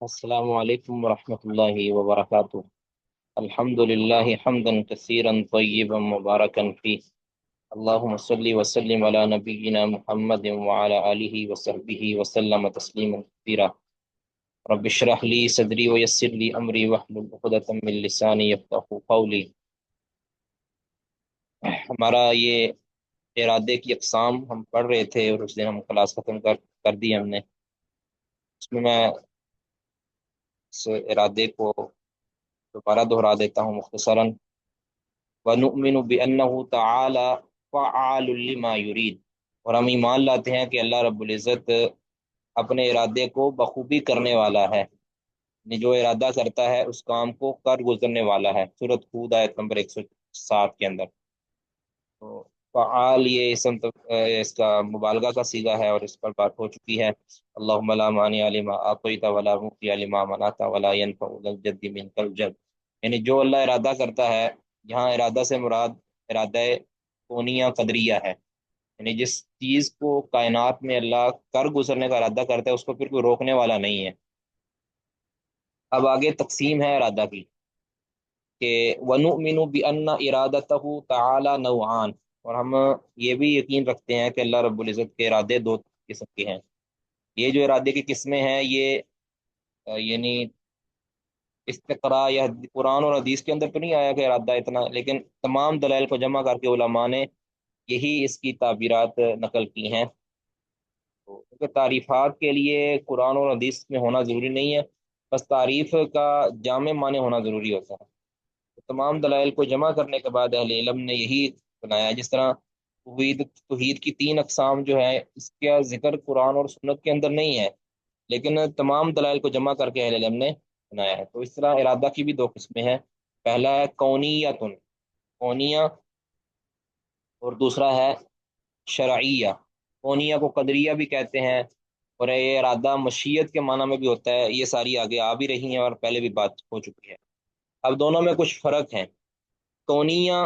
السلام علیکم ورحمۃ اللہ وبرکاتہ۔ الحمد للہ حمدا کثیرا طیبا مبارکا فی، اللہم صلی وسلم علی نبینا محمد وعلی آلہ وصحبہ وسلم تسلیما کثیرا۔ رب اشرح لی صدری ویسر لی امری واحلل عقدۃ من لسانی یفقہوا قولی۔ ہمارا یہ ارادے کی اقسام ہم پڑھ رہے تھے اور اس دن ہم کلاس ختم کر دی ہم نے۔ اس میں اس ارادے کو دوبارہ دہرا دیتا ہوں مختصراً۔ وَنُؤْمِنُ بِأَنَّهُ تَعَالَى فَعَالٌ لِمَا يُرِيدُ، اور ہم ایمان لاتے ہیں کہ اللہ رب العزت اپنے ارادے کو بخوبی کرنے والا ہے، یعنی جو ارادہ کرتا ہے اس کام کو کر گزرنے والا ہے۔ سورۃ ہود آیت نمبر 107 کے اندر۔ تو فعال یہ اس کا مبالغہ کا صیغہ ہے اور اس پر بات ہو چکی ہے۔ اللہم لا مانع لما اعطیت ولا معطی لما منعت ولا ينفع ذا الجد منک الجد، یعنی جو اللہ ارادہ کرتا ہے، یہاں ارادہ سے مراد ارادہ کونیہ قدریہ ہے، یعنی جس چیز کو کائنات میں اللہ کر گزرنے کا ارادہ کرتا ہے اس کو پھر کوئی روکنے والا نہیں ہے۔ اب آگے تقسیم ہے ارادہ کی کہ وَنُؤْمِنُ بِأَنَّ إِرَادَتَهُ تَعَالَى نَوْعَانِ، اور ہم یہ بھی یقین رکھتے ہیں کہ اللہ رب العزت کے ارادے دو قسم کے ہیں۔ یہ جو ارادے کی قسمیں ہیں یہ یعنی استقراء یا قرآن اور حدیث کے اندر تو نہیں آیا کہ ارادہ اتنا، لیکن تمام دلائل کو جمع کر کے علماء نے یہی اس کی تعبیرات نقل کی ہیں۔ تو کیونکہ تعریفات کے لیے قرآن اور حدیث میں ہونا ضروری نہیں ہے، بس تعریف کا جامع معنی ہونا ضروری ہوتا ہے۔ تو تمام دلائل کو جمع کرنے کے بعد اہل علم نے یہی بنایا، جس طرح توحید کی تین اقسام جو ہے اس کا ذکر قرآن اور سنت کے اندر نہیں ہے، لیکن تمام دلائل کو جمع کر کے اہل علم نے بنایا ہے۔ تو اس طرح ارادہ کی بھی دو قسمیں ہیں، پہلا ہے کونیتن، کونیہ، اور دوسرا ہے شرعیہ۔ کونیہ کو قدریہ بھی کہتے ہیں، اور یہ ارادہ مشیت کے معنی میں بھی ہوتا ہے۔ یہ ساری آگے آ بھی رہی ہیں اور پہلے بھی بات ہو چکی ہے۔ اب دونوں میں کچھ فرق ہیں۔ کونیہ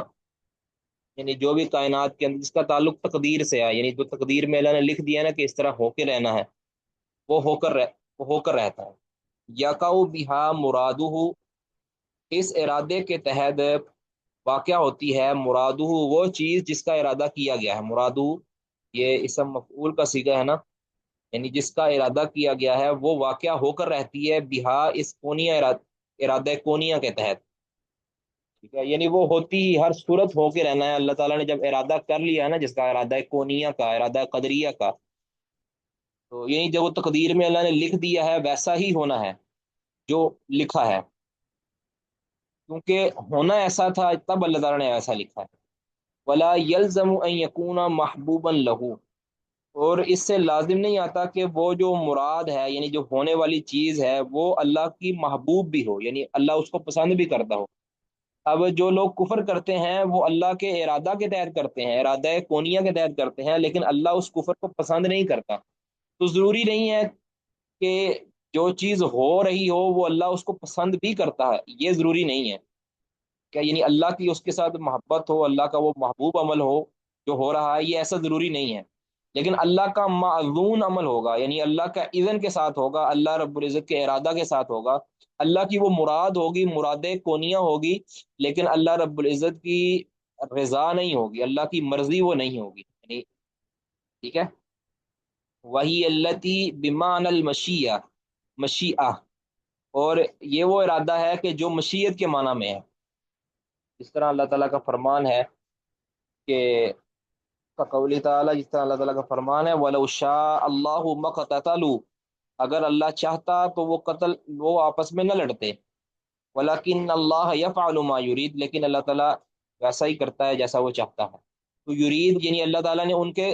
یعنی جو بھی کائنات کے اندر جس کا تعلق تقدیر سے ہے، یعنی جو تقدیر میں اللہ نے لکھ دیا نا کہ اس طرح ہو کے رہنا ہے، وہ ہو کر رہتا ہے۔ یقع بہا مرادہ، اس ارادے کے تحت واقع ہوتی ہے مرادہ وہ چیز جس کا ارادہ کیا گیا ہے۔ مرادہ یہ اسم مفعول کا صیغہ ہے نا، یعنی جس کا ارادہ کیا گیا ہے وہ واقع ہو کر رہتی ہے بہا، اس کونیہ ارادہ کونیہ کے تحت، ٹھیک ہے، یعنی وہ ہوتی ہی ہر صورت ہو کے رہنا ہے۔ اللہ تعالیٰ نے جب ارادہ کر لیا ہے نا، جس کا ارادہ کونیہ کا، ارادہ قدریہ کا، تو یعنی جب وہ تقدیر میں اللہ نے لکھ دیا ہے ویسا ہی ہونا ہے جو لکھا ہے، کیونکہ ہونا ایسا تھا تب اللہ تعالیٰ نے ایسا لکھا ہے۔ ولا يلزم ان يكون محبوبا له، اور اس سے لازم نہیں آتا کہ وہ جو مراد ہے، یعنی جو ہونے والی چیز ہے، وہ اللہ کی محبوب بھی ہو، یعنی اللہ اس کو پسند بھی کرتا ہو۔ اب جو لوگ کفر کرتے ہیں وہ اللہ کے ارادہ کے تحت کرتے ہیں، ارادہ کونیہ کے تحت کرتے ہیں، لیکن اللہ اس کفر کو پسند نہیں کرتا۔ تو ضروری نہیں ہے کہ جو چیز ہو رہی ہو وہ اللہ اس کو پسند بھی کرتا ہے، یہ ضروری نہیں ہے کہ یعنی اللہ کی اس کے ساتھ محبت ہو، اللہ کا وہ محبوب عمل ہو جو ہو رہا ہے، یہ ایسا ضروری نہیں ہے۔ لیکن اللہ کا معذون عمل ہوگا، یعنی اللہ کا اذن کے ساتھ ہوگا، اللہ رب العزت کے ارادہ کے ساتھ ہوگا، اللہ کی وہ مراد ہوگی، مراد کونیہ ہوگی، لیکن اللہ رب العزت کی رضا نہیں ہوگی، اللہ کی مرضی وہ نہیں ہوگی، یعنی ٹھیک ہے۔ وہی التی بمعنی المشیہ، مشیعہ، اور یہ وہ ارادہ ہے کہ جو مشیت کے معنی میں ہے۔ اس طرح اللہ تعالیٰ کا فرمان ہے کہ قولی تعالیٰ، جس طرح اللہ تعالیٰ کا فرمان ہے وَلَوْ شَاءَ اللَّهُ مَا اقْتَتَلُوا، اگر اللہ چاہتا تو وہ آپس میں نہ لڑتے، وَلَكِنَّ اللَّهَ يَفْعَلُ مَا يُرِيدُ، لیکن اللہ تعالیٰ ویسا ہی کرتا ہے جیسا وہ چاہتا ہے۔ تو یرید یعنی اللہ تعالیٰ نے ان کے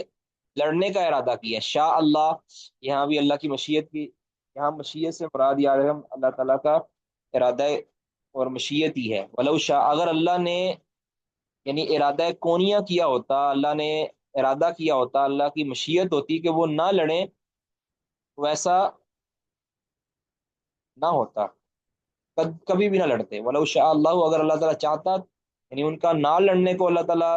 لڑنے کا ارادہ کیا۔ شاء اللہ، یہاں بھی اللہ کی مشیت کی، یہاں مشیت سے مراد یاد ہے اللہ تعالیٰ کا ارادہ اور مشیت ہی ہے۔ ولو شاء، اگر اللہ نے یعنی ارادہ کونیہ کیا ہوتا، اللہ نے ارادہ کیا ہوتا، اللہ کی مشیت ہوتی کہ وہ نہ لڑیں، ویسا نہ ہوتا، کبھی بھی نہ لڑتے۔ ولو شاء اللہ، اگر اللہ تعالیٰ چاہتا یعنی ان کا نہ لڑنے کو اللہ تعالیٰ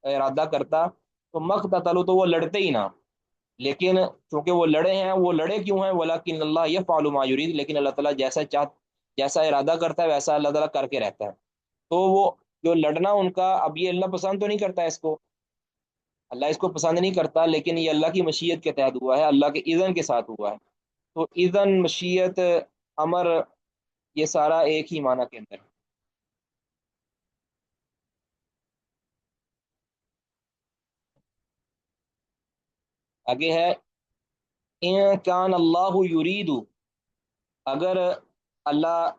ارادہ کرتا تو مقتتلوا، تو وہ لڑتے ہی نہ، لیکن چونکہ وہ لڑے ہیں، وہ لڑے کیوں ہیں؟ ولیکن اللہ یفعل ما یرید، لیکن اللہ تعالیٰ جیسا ارادہ کرتا ہے ویسا اللہ تعالیٰ کر کے رہتا ہے۔ تو وہ جو لڑنا ان کا، اب یہ اللہ پسند تو نہیں کرتا ہے اس کو، اللہ اس کو پسند نہیں کرتا، لیکن یہ اللہ کی مشیت کے تحت ہوا ہے، اللہ کے اذن کے ساتھ ہوا ہے۔ تو اذن، مشیت، امر، یہ سارا ایک ہی معنی کے اندر ہے۔ آگے ہے ان کان اللہ یرید، اگر اللہ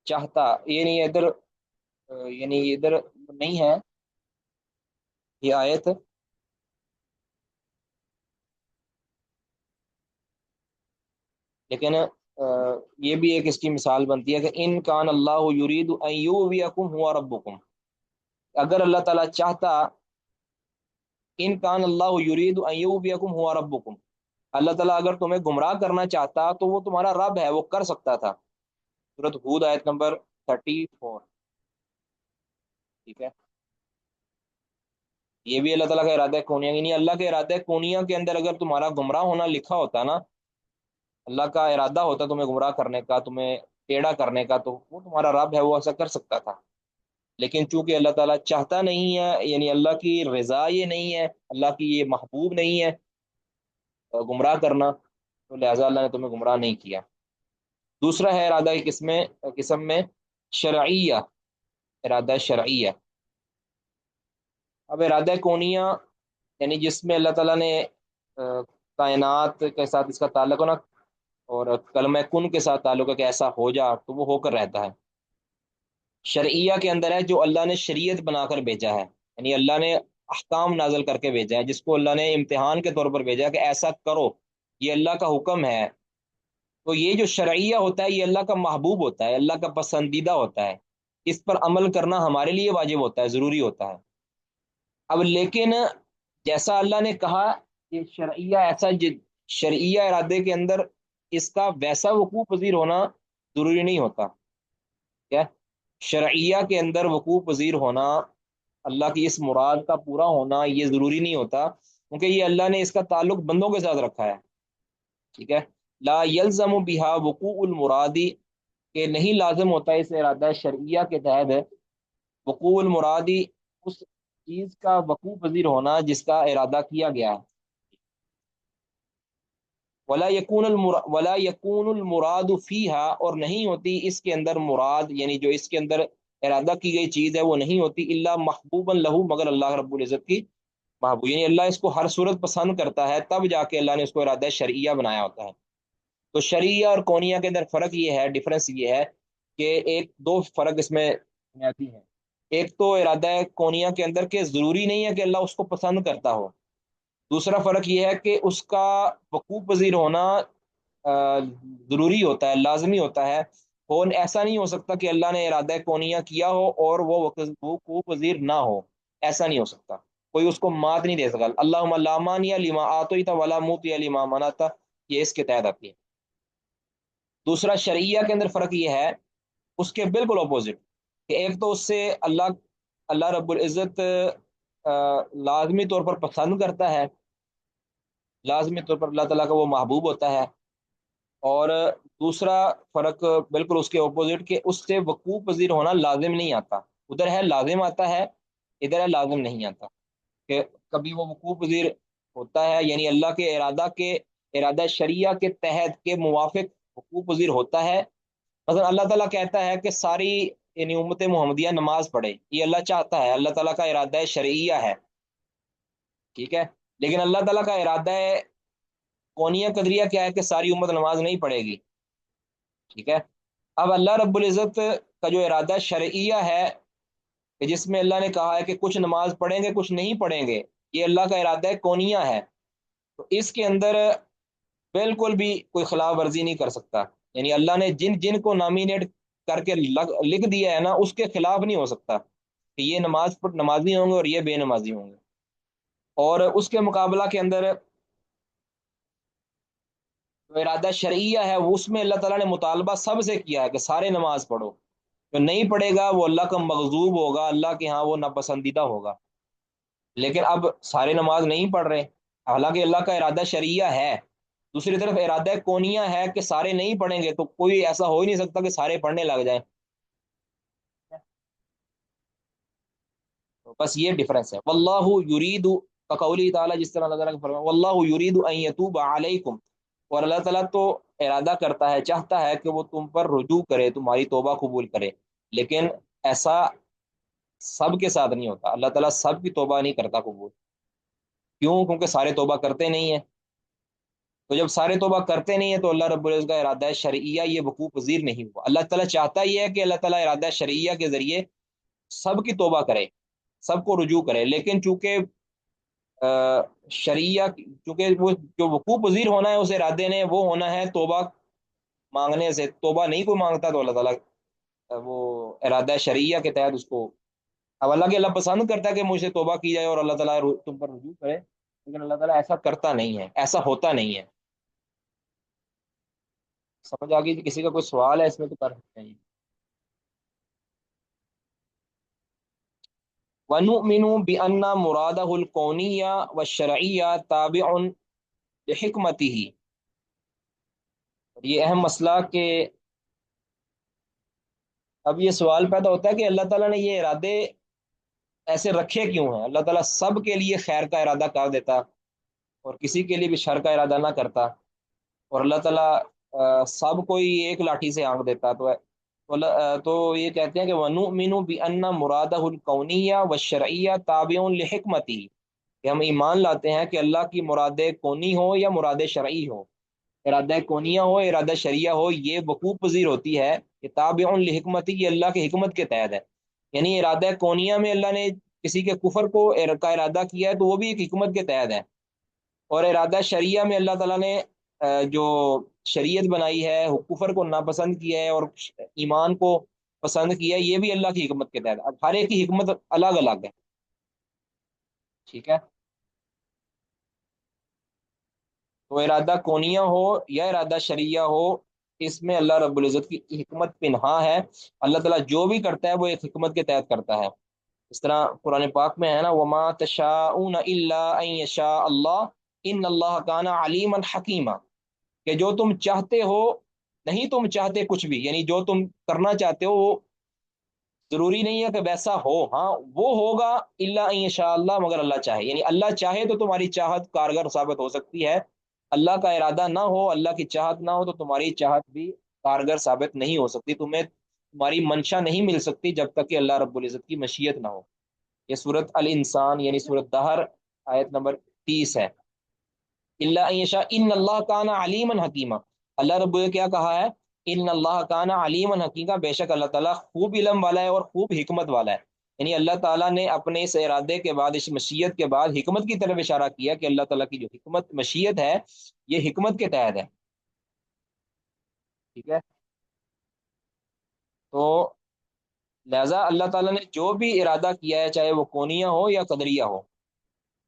چاہتا، یہ نہیں ادھر، یعنی ادھر نہیں ہے یہ آیت، لیکن یہ بھی ایک اس کی مثال بنتی ہے کہ ان کان اللہ یرید ان یغویکم هو ربکم، اگر اللہ تعالیٰ چاہتا، ان کان اللہ یرید ان یغویکم هو ربکم، اللہ تعالیٰ اگر تمہیں گمراہ کرنا چاہتا تو وہ تمہارا رب ہے، وہ کر سکتا تھا۔ سورۃ ہود آیت نمبر 34، ٹھیک ہے۔ یہ بھی اللہ تعالیٰ کا ارادہ کونیہ، یعنی اللہ کے ارادہ کونیہ کے اندر اگر تمہارا گمراہ ہونا لکھا ہوتا نا، اللہ کا ارادہ ہوتا تمہیں گمراہ کرنے کا، تمہیں ٹیڑھا کرنے کا، تو وہ تمہارا رب ہے، وہ ایسا کر سکتا تھا۔ لیکن چونکہ اللہ تعالیٰ چاہتا نہیں ہے، یعنی اللہ کی رضا یہ نہیں ہے، اللہ کی یہ محبوب نہیں ہے گمراہ کرنا، تو لہٰذا اللہ نے تمہیں گمراہ نہیں کیا۔ دوسرا ہے ارادہ کی قسم میں شرعیہ، ارادہ شرعیہ۔ اب ارادہ کونیہ یعنی جس میں اللہ تعالیٰ نے کائنات کے ساتھ اس کا تعلق ہو نا، اور کلمہ کن کے ساتھ تعلق ہے کہ ایسا ہو جا تو وہ ہو کر رہتا ہے۔ شرعیہ کے اندر ہے جو اللہ نے شریعت بنا کر بھیجا ہے، یعنی اللہ نے احکام نازل کر کے بھیجا ہے، جس کو اللہ نے امتحان کے طور پر بھیجا ہے کہ ایسا کرو، یہ اللہ کا حکم ہے۔ تو یہ جو شرعیہ ہوتا ہے یہ اللہ کا محبوب ہوتا ہے، اللہ کا پسندیدہ ہوتا ہے، اس پر عمل کرنا ہمارے لیے واجب ہوتا ہے، ضروری ہوتا ہے۔ اب لیکن جیسا اللہ نے کہا کہ شرعیہ ایسا شرعیہ ارادے کے اندر اس کا ویسا وقوع پذیر ہونا ضروری نہیں ہوتا، کیا؟ شرعیہ کے اندر وقوع پذیر ہونا، اللہ کی اس مراد کا پورا ہونا یہ ضروری نہیں ہوتا، کیونکہ یہ اللہ نے اس کا تعلق بندوں کے ساتھ رکھا ہے، ٹھیک ہے۔ لا یلزم بہا وقوع المرادی، کہ نہیں لازم ہوتا اس ارادہ شرعیہ کے تحت وقوع المرادی، اس چیز کا وقوع پذیر ہونا جس کا ارادہ کیا گیا ہے۔ ولا یکون المراد فیہا، اور نہیں ہوتی اس کے اندر مراد، یعنی جو اس کے اندر ارادہ کی گئی چیز ہے وہ نہیں ہوتی الا محبوبا لہو، مگر اللہ رب العزت کی محبوب، یعنی اللہ اس کو ہر صورت پسند کرتا ہے، تب جا کے اللہ نے اس کو ارادہ شرعیہ بنایا ہوتا ہے۔ تو شرعیہ اور کونیہ کے اندر فرق یہ ہے، ڈفرنس یہ ہے کہ ایک دو فرق اس میں بنیادی ہے۔ ایک تو ارادہ کونیہ کے اندر کہ ضروری نہیں ہے کہ اللہ اس کو پسند کرتا ہو، دوسرا فرق یہ ہے کہ اس کا وقوع پذیر ہونا ضروری ہوتا ہے، لازمی ہوتا ہے، اور ایسا نہیں ہو سکتا کہ اللہ نے ارادہ کونیہ کیا ہو اور وہ وقوع پذیر نہ ہو، ایسا نہیں ہو سکتا، کوئی اس کو مات نہیں دے سکا۔ اللہم لا مانع لما اعطیت ولا معطی لما منعت، یہ اس کے تحت آتی ہے۔ دوسرا شرعیہ کے اندر فرق یہ ہے اس کے بالکل اپوزٹ، کہ ایک تو اس سے اللہ رب العزت لازمی طور پر پسند کرتا ہے، لازمی طور پر اللہ تعالیٰ کا وہ محبوب ہوتا ہے، اور دوسرا فرق بالکل اس کے اپوزٹ، کہ اس سے وقوع پذیر ہونا لازم نہیں آتا، ادھر ہے لازم آتا ہے، ادھر ہے لازم نہیں آتا، کہ کبھی وہ وقوع پذیر ہوتا ہے، یعنی اللہ کے ارادہ شریعہ کے تحت کے موافق وقوع پذیر ہوتا ہے۔ مثلا اللہ تعالیٰ کہتا ہے کہ ساری یعنی امت محمدیہ نماز پڑھے، یہ اللہ چاہتا ہے، اللہ تعالیٰ کا ارادہ شرعیہ ہے، ٹھیک ہے۔ لیکن اللہ تعالیٰ کا ارادہ کونیہ قدریہ کیا ہے کہ ساری امت نماز نہیں پڑھے گی، ٹھیک ہے۔ اب اللہ رب العزت کا جو ارادہ شرعیہ ہے کہ جس میں اللہ نے کہا ہے کہ کچھ نماز پڑھیں گے کچھ نہیں پڑھیں گے، یہ اللہ کا ارادہ کونیہ ہے، تو اس کے اندر بالکل بھی کوئی خلاف ورزی نہیں کر سکتا، یعنی اللہ نے جن جن کو نامینیٹ کر کے لکھ دیا ہے نا اس کے خلاف نہیں ہو سکتا کہ یہ نمازی ہوں گے اور یہ بے نمازی ہوں گے۔ اور اس کے مقابلہ کے اندر جو ارادہ شرعیہ ہے اس میں اللہ تعالیٰ نے مطالبہ سب سے کیا ہے کہ سارے نماز پڑھو، جو نہیں پڑھے گا وہ اللہ کا مغضوب ہوگا، اللہ کے ہاں وہ ناپسندیدہ ہوگا۔ لیکن اب سارے نماز نہیں پڑھ رہے، حالانکہ اللہ کا ارادہ شرعیہ ہے، دوسری طرف ارادہ کونیہ ہے کہ سارے نہیں پڑھیں گے، تو کوئی ایسا ہو ہی نہیں سکتا کہ سارے پڑھنے لگ جائیں. تو بس یہ ڈفرنس ہے. واللہ یرید کا قولی تعالیٰ، جس طرح اللہ تعالیٰ کا فرمان واللہ یرید ان یتوب علیکم، اور اللہ تعالیٰ تو ارادہ کرتا ہے، چاہتا ہے کہ وہ تم پر رجوع کرے، تمہاری توبہ قبول کرے. لیکن ایسا سب کے ساتھ نہیں ہوتا، اللہ تعالیٰ سب کی توبہ نہیں کرتا قبول. کیوں؟ کیونکہ سارے توبہ کرتے نہیں ہیں. تو جب سارے توبہ کرتے نہیں ہیں تو اللہ رب العزت کا ارادہ شرعیہ یہ وقوع پذیر نہیں ہوا. اللہ تعالیٰ چاہتا ہی ہے کہ اللہ تعالیٰ ارادہ شرعیہ کے ذریعے سب کی توبہ کرے، سب کو رجوع کرے. لیکن چونکہ شرعیہ، چونکہ وہ جو وقوع پذیر ہونا ہے اس ارادے نے، وہ ہونا ہے توبہ مانگنے سے. توبہ نہیں کوئی مانگتا تو اللہ تعالیٰ وہ ارادہ شرعیہ کے تحت اس کو، اب اللہ اللہ پسند کرتا ہے کہ مجھ سے توبہ کی جائے اور اللہ تعالیٰ تم پر رجوع کرے، لیکن اللہ تعالیٰ ایسا کرتا نہیں ہے، ایسا ہوتا نہیں ہے. سمجھ آ گئی؟ کسی کا کوئی سوال ہے اس میں تو کر سکتے ہیں. وَنُؤْمِنُ بِأَنَّ مُرَادَهُ الْكَوْنِيَّ وَالشَّرْعِيَّ تَابِعٌ لِحِكْمَتِهِ. یہ اہم مسئلہ کہ اب یہ سوال پیدا ہوتا ہے کہ اللہ تعالیٰ نے یہ ارادے ایسے رکھے کیوں ہیں؟ اللہ تعالیٰ سب کے لیے خیر کا ارادہ کر دیتا اور کسی کے لیے بھی شر کا ارادہ نہ کرتا، اور اللہ تعالیٰ سب کو ہی ایک لاٹھی سے آنکھ دیتا. تو یہ کہتے ہیں کہ وَنُؤْمِنُ بِأَنَّ مُرَادَهُ الْكَوْنِيَّ وَالشَّرْعِيَّ تَابِعٌ لِحِكْمَتِهِ، کہ ہم ایمان لاتے ہیں کہ اللہ کی مراد کونی ہو یا مراد شرعی ہو، ارادہ کونیہ ہو ارادہ شریعہ ہو، یہ وقوع پذیر ہوتی ہے کہ تابع لحکمتی، یہ اللہ کی حکمت کے تحت ہے. یعنی ارادہ کونیہ میں اللہ نے کسی کے کفر کو کا ارادہ کیا ہے تو وہ بھی ایک حکمت کے تحت ہے، اور ارادہ شریعہ میں اللہ تعالیٰ نے جو شریعت بنائی ہے، کفر کو ناپسند کیا ہے اور ایمان کو پسند کیا ہے، یہ بھی اللہ کی حکمت کے تحت. اب ہر ایک کی حکمت الگ الگ ہے. ٹھیک ہے؟ تو ارادہ کونیہ ہو یا ارادہ شریعہ ہو، اس میں اللہ رب العزت کی حکمت پنہا ہے. اللہ تعالیٰ جو بھی کرتا ہے وہ ایک حکمت کے تحت کرتا ہے. اس طرح قرآن پاک میں ہے نا، وما تشاءون الا ان یشاء اللہ ان اللہ کان علیما حکیما، کہ جو تم چاہتے ہو، نہیں تم چاہتے کچھ بھی، یعنی جو تم کرنا چاہتے ہو وہ ضروری نہیں ہے کہ ویسا ہو، ہاں وہ ہوگا الا ان شاء اللہ، مگر اللہ چاہے. یعنی اللہ چاہے تو تمہاری چاہت کارگر ثابت ہو سکتی ہے، اللہ کا ارادہ نہ ہو، اللہ کی چاہت نہ ہو تو تمہاری چاہت بھی کارگر ثابت نہیں ہو سکتی. تمہیں تمہاری منشا نہیں مل سکتی جب تک کہ اللہ رب العزت کی مشیت نہ ہو. یہ سورت الانسان یعنی سورت دہر آیت نمبر 30 ہے. اللہ عیشا ان اللہ کانا علیما حکیمہ، اللہ رب نے کیا کہا ہے؟ ان اللہ کانا علیما حکیمہ، بے شک اللہ تعالیٰ خوب علم والا ہے اور خوب حکمت والا ہے. یعنی اللہ تعالیٰ نے اپنے اس ارادے کے بعد، اس مشیت کے بعد حکمت کی طرف اشارہ کیا کہ اللہ تعالیٰ کی جو حکمت مشیت ہے یہ حکمت کے تحت ہے. ٹھیک ہے؟ تو لہذا اللہ تعالیٰ نے جو بھی ارادہ کیا ہے، چاہے وہ کونیہ ہو یا قدریہ ہو،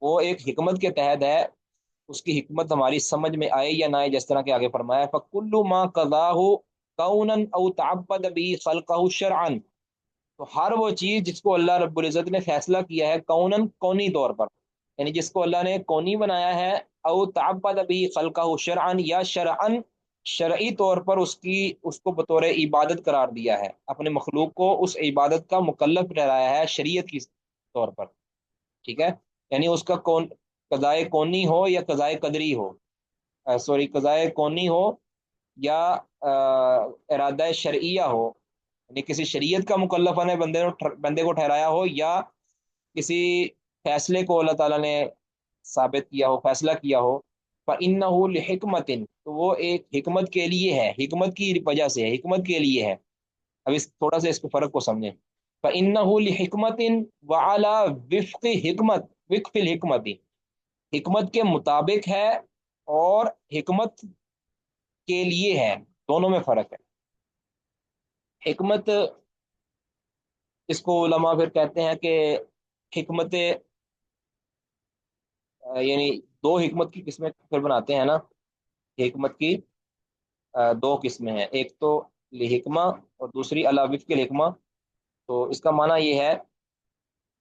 وہ ایک حکمت کے تحت ہے. اس کی حکمت ہماری سمجھ میں آئے یا نہ آئے، جس طرح کہ آگے فرمایا فَكُلُّ مَا قَضَاهُ كَوْنًا أَوْ تَعَبَّدَ بِهِ خَلْقَهُ شَرْعًا، تو ہر وہ چیز جس کو اللہ رب العزت نے فیصلہ کیا ہے کونن، کونی طور پر، یعنی جس کو اللہ نے کونی بنایا ہے، او تعبد به خلقه شرعا، یا شرعا شرعی طور پر اس کو بطور عبادت قرار دیا ہے، اپنے مخلوق کو اس عبادت کا مکلف ٹھہرایا ہے شریعت کی طور پر. ٹھیک ہے؟ یعنی اس کا کون قضائے کونی ہو یا قضائے قدری ہو، سوری قضائے کونی ہو یا ارادہ شرعیہ ہو، یعنی کسی شریعت کا مکلف نے بندے کو ٹھہرایا ہو، یا کسی فیصلے کو اللہ تعالیٰ نے ثابت کیا ہو، فیصلہ کیا ہو. فَإِنَّهُ لِحِكْمَةٍ، تو وہ ایک حکمت کے لیے ہے، حکمت کی وجہ سے ہے، حکمت کے لیے ہے. اب تھوڑا سا اس کو فرق کو سمجھیں. فَإِنَّهُ لِحِكْمَةٍ وَعَلَى وِفْقِ حکمت، وفق الحکمت، حکمت کے مطابق ہے اور حکمت کے لیے ہے، دونوں میں فرق ہے. حکمت، اس کو علماء پھر کہتے ہیں کہ حکمت یعنی دو حکمت کی قسمیں پھر بناتے ہیں نا. حکمت کی دو قسمیں ہیں، ایک تو لحکمہ اور دوسری علی وفق الحکمہ. تو اس کا معنی یہ ہے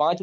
5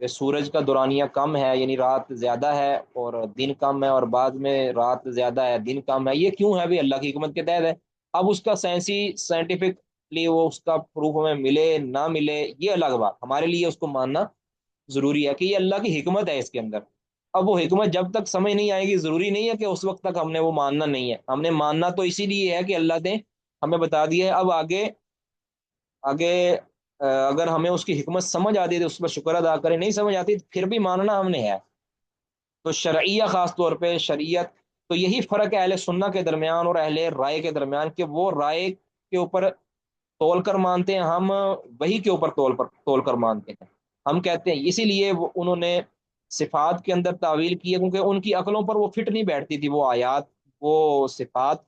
کہ سورج کا دورانیہ کم ہے، یعنی رات زیادہ ہے اور دن کم ہے، اور بعد میں رات زیادہ ہے دن کم ہے، یہ کیوں ہے بھی؟ اللہ کی حکمت کے تحت ہے۔ اب اس کا سائنٹیفکلی وہ اس کا پروف ہمیں ملے نہ ملے یہ الگ بات، ہمارے لیے اس کو ماننا ضروری ہے کہ یہ اللہ کی حکمت ہے اس کے اندر۔ اب وہ حکمت جب تک سمجھ نہیں آئے گی، ضروری نہیں ہے کہ اس وقت تک ہم نے وہ ماننا نہیں ہے، ہم نے ماننا تو اسی لیے ہے کہ اللہ نے ہمیں بتا دیا ہے۔ اب آگے آگے اگر ہمیں اس کی حکمت سمجھ آتی ہے تو اس پر شکر ادا کریں، نہیں سمجھ آتی پھر بھی ماننا ہم نے ہے۔ تو شرعیہ خاص طور پہ شریعت، تو یہی فرق ہے اہل سنہ کے درمیان اور اہل رائے کے درمیان، کہ وہ رائے کے اوپر تول کر مانتے ہیں، ہم وہی کے اوپر تول کر مانتے ہیں۔ ہم کہتے ہیں اسی لیے انہوں نے صفات کے اندر تعویل کی ہے، کیونکہ ان کی عقلوں پر وہ فٹ نہیں بیٹھتی تھی وہ آیات، وہ صفات،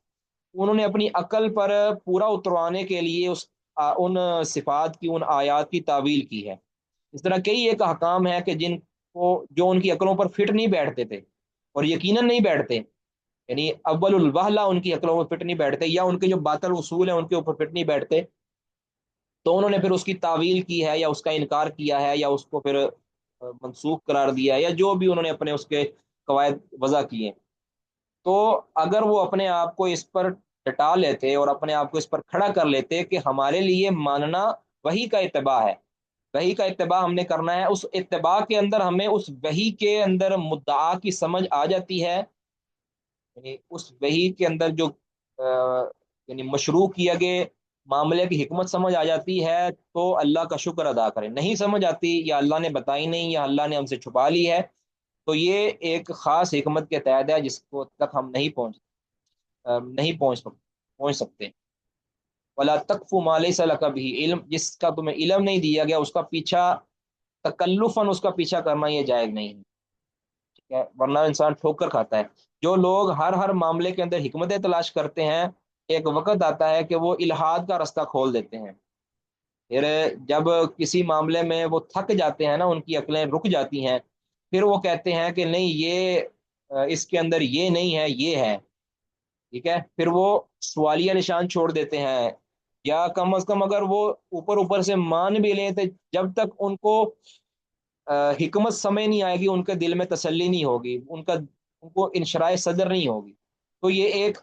انہوں نے اپنی عقل پر پورا اتروانے کے لیے ان صفات کی، ان آیات کی تعویل کی ہے۔ اس طرح کئی ایک احکام ہے کہ جن کو جو ان کی عقلوں پر فٹ نہیں بیٹھتے تھے، اور یقیناً نہیں بیٹھتے، یعنی اول الوہلہ ان کی عقلوں پر فٹ نہیں بیٹھتے، یا ان کے جو باطل اصول ہیں ان کے اوپر فٹ نہیں بیٹھتے، تو انہوں نے پھر اس کی تعویل کی ہے، یا اس کا انکار کیا ہے، یا اس کو پھر منسوخ قرار دیا ہے، یا جو بھی انہوں نے اپنے اس کے قواعد وضع کیے۔ تو اگر وہ اپنے آپ کو اس پر ٹٹا لیتے اور اپنے آپ کو اس پر کھڑا کر لیتے کہ ہمارے لیے ماننا وہی کا اتباع ہے، وہی کا اتباع ہم نے کرنا ہے، اس اتباع کے اندر ہمیں اس وحی کے اندر مدعا کی سمجھ آ جاتی ہے، یعنی اس وحی کے اندر جو یعنی مشروع کیا گئے معاملے کی حکمت سمجھ آ جاتی ہے، تو اللہ کا شکر ادا کریں۔ نہیں سمجھ آتی، یا اللہ نے بتائی نہیں، یا اللہ نے ہم سے چھپا لی ہے، تو یہ ایک خاص حکمت کے تحت ہے جس کو تک ہم نہیں پہنچ سکتے۔ ولا تقف ما لیس لک به علم، جس کا تمہیں علم نہیں دیا گیا اس کا پیچھا تکلفاً اس کا پیچھا کرنا یہ جائز نہیں ہے، ٹھیک ہے؟ ورنہ انسان ٹھوک کر کھاتا ہے۔ جو لوگ ہر معاملے کے اندر حکمتیں تلاش کرتے ہیں، ایک وقت آتا ہے کہ وہ الحاد کا رستہ کھول دیتے ہیں۔ پھر جب کسی معاملے میں وہ تھک جاتے ہیں نا، ان کی عقلیں رک جاتی ہیں، پھر وہ کہتے ہیں کہ نہیں یہ اس کے اندر یہ نہیں ہے، یہ ہے، ٹھیک ہے؟ پھر وہ سوالیہ نشان چھوڑ دیتے ہیں، یا کم از کم اگر وہ اوپر اوپر سے مان بھی لیں تو جب تک ان کو حکمت سمجھ نہیں آئے گی، ان کے دل میں تسلی نہیں ہوگی، ان کو انشراح صدر نہیں ہوگی۔ تو یہ ایک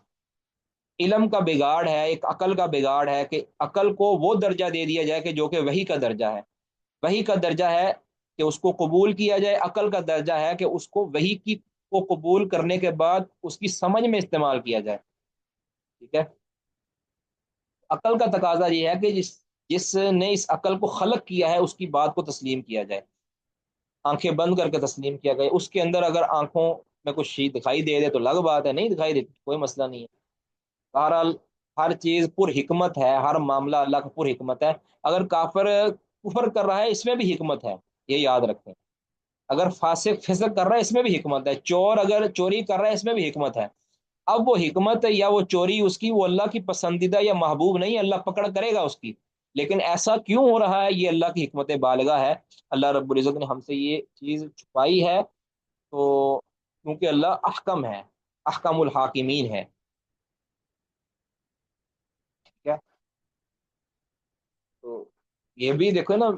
علم کا بگاڑ ہے، ایک عقل کا بگاڑ ہے، کہ عقل کو وہ درجہ دے دیا جائے کہ جو کہ وہی کا درجہ ہے۔ وہی کا درجہ ہے کہ اس کو قبول کیا جائے، عقل کا درجہ ہے کہ اس کو وہی کی کو قبول کرنے کے بعد اس کی سمجھ میں استعمال کیا جائے، ٹھیک ہے؟ عقل کا تقاضا یہ ہے کہ جس نے اس عقل کو خلق کیا ہے اس کی بات کو تسلیم کیا جائے، آنکھیں بند کر کے تسلیم کیا گیا۔ اس کے اندر اگر آنکھوں میں کچھ چیز دکھائی دے دے تو الگ بات ہے، نہیں دکھائی دیتی کوئی مسئلہ نہیں ہے۔ بہرحال ہر چیز پر حکمت ہے، ہر معاملہ اللہ کا پر حکمت ہے۔ اگر کافر کفر کر رہا ہے اس میں بھی حکمت ہے، یہ یاد رکھیں۔ اگر فاسق فسق کر رہا ہے اس میں بھی حکمت ہے، چور اگر چوری کر رہا ہے اس میں بھی حکمت ہے۔ اب وہ حکمت یا وہ چوری اس کی، وہ اللہ کی پسندیدہ یا محبوب نہیں، اللہ پکڑ کرے گا اس کی، لیکن ایسا کیوں ہو رہا ہے؟ یہ اللہ کی حکمت بالغہ ہے۔ اللہ رب العزت نے ہم سے یہ چیز چھپائی ہے، تو کیونکہ اللہ احکم ہے، احکم الحاکمین ہے، ٹھیک ہے؟ تو یہ بھی دیکھو نا،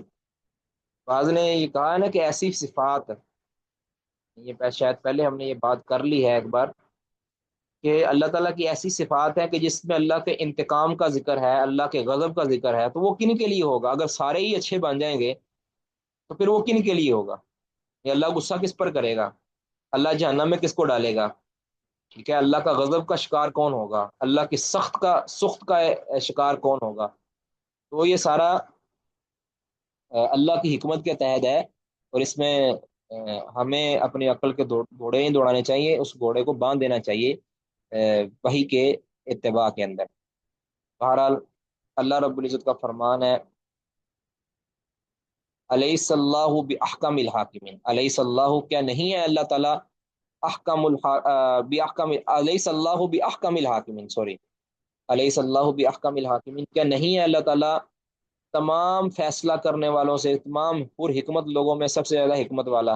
بعض نے یہ کہا ہے نا کہ ایسی صفات، یہ شاید پہلے ہم نے یہ بات کر لی ہے ایک بار، کہ اللہ تعالیٰ کی ایسی صفات ہے کہ جس میں اللہ کے انتقام کا ذکر ہے، اللہ کے غضب کا ذکر ہے، تو وہ کن کے لیے ہوگا؟ اگر سارے ہی اچھے بن جائیں گے تو پھر وہ کن کے لیے ہوگا؟ یہ اللہ غصہ کس پر کرے گا؟ اللہ جہنم میں کس کو ڈالے گا؟ ٹھیک ہے؟ اللہ کا غضب کا شکار کون ہوگا؟ اللہ کی سخت کا شکار کون ہوگا؟ تو یہ سارا اللہ کی حکمت کے تحت ہے، اور اس میں ہمیں اپنی عقل کے گھوڑے نہیں دوڑانے چاہیے، اس گھوڑے کو باندھ دینا چاہیے وحی کے اتباع کے اندر۔ بہرحال اللہ رب العزت کا فرمان ہے، علیہ اللہ بحکم الحاکمین، علیہ اللہ، کیا نہیں ہے اللہ تعالیٰ احکم بحکم، علیہ اللہ بحکم الحاکمین، سوری، علیہ اللہ بحکم الحاکمین، کیا نہیں ہے اللہ تعالیٰ تمام فیصلہ کرنے والوں سے، تمام پر حکمت لوگوں میں سب سے زیادہ حکمت والا،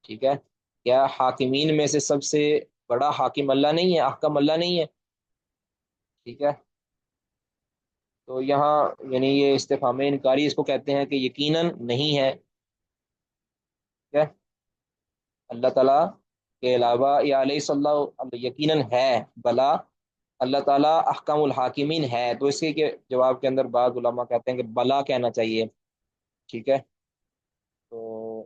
ٹھیک ہے؟ کیا حاکمین میں سے سب سے بڑا حاکم اللہ نہیں ہے، احکم اللہ نہیں ہے؟ ٹھیک ہے؟ تو یہاں یعنی یہ استفہام انکاری اس کو کہتے ہیں کہ یقیناً نہیں ہے، اللہ تعالیٰ کے علاوہ، یا علیہ صلی اللہ یقیناً ہے، بلا اللہ تعالیٰ احکم الحاکمین ہے، تو اس کے جواب کے اندر بعض علماء کہتے ہیں کہ بلا کہنا چاہیے، ٹھیک ہے؟ تو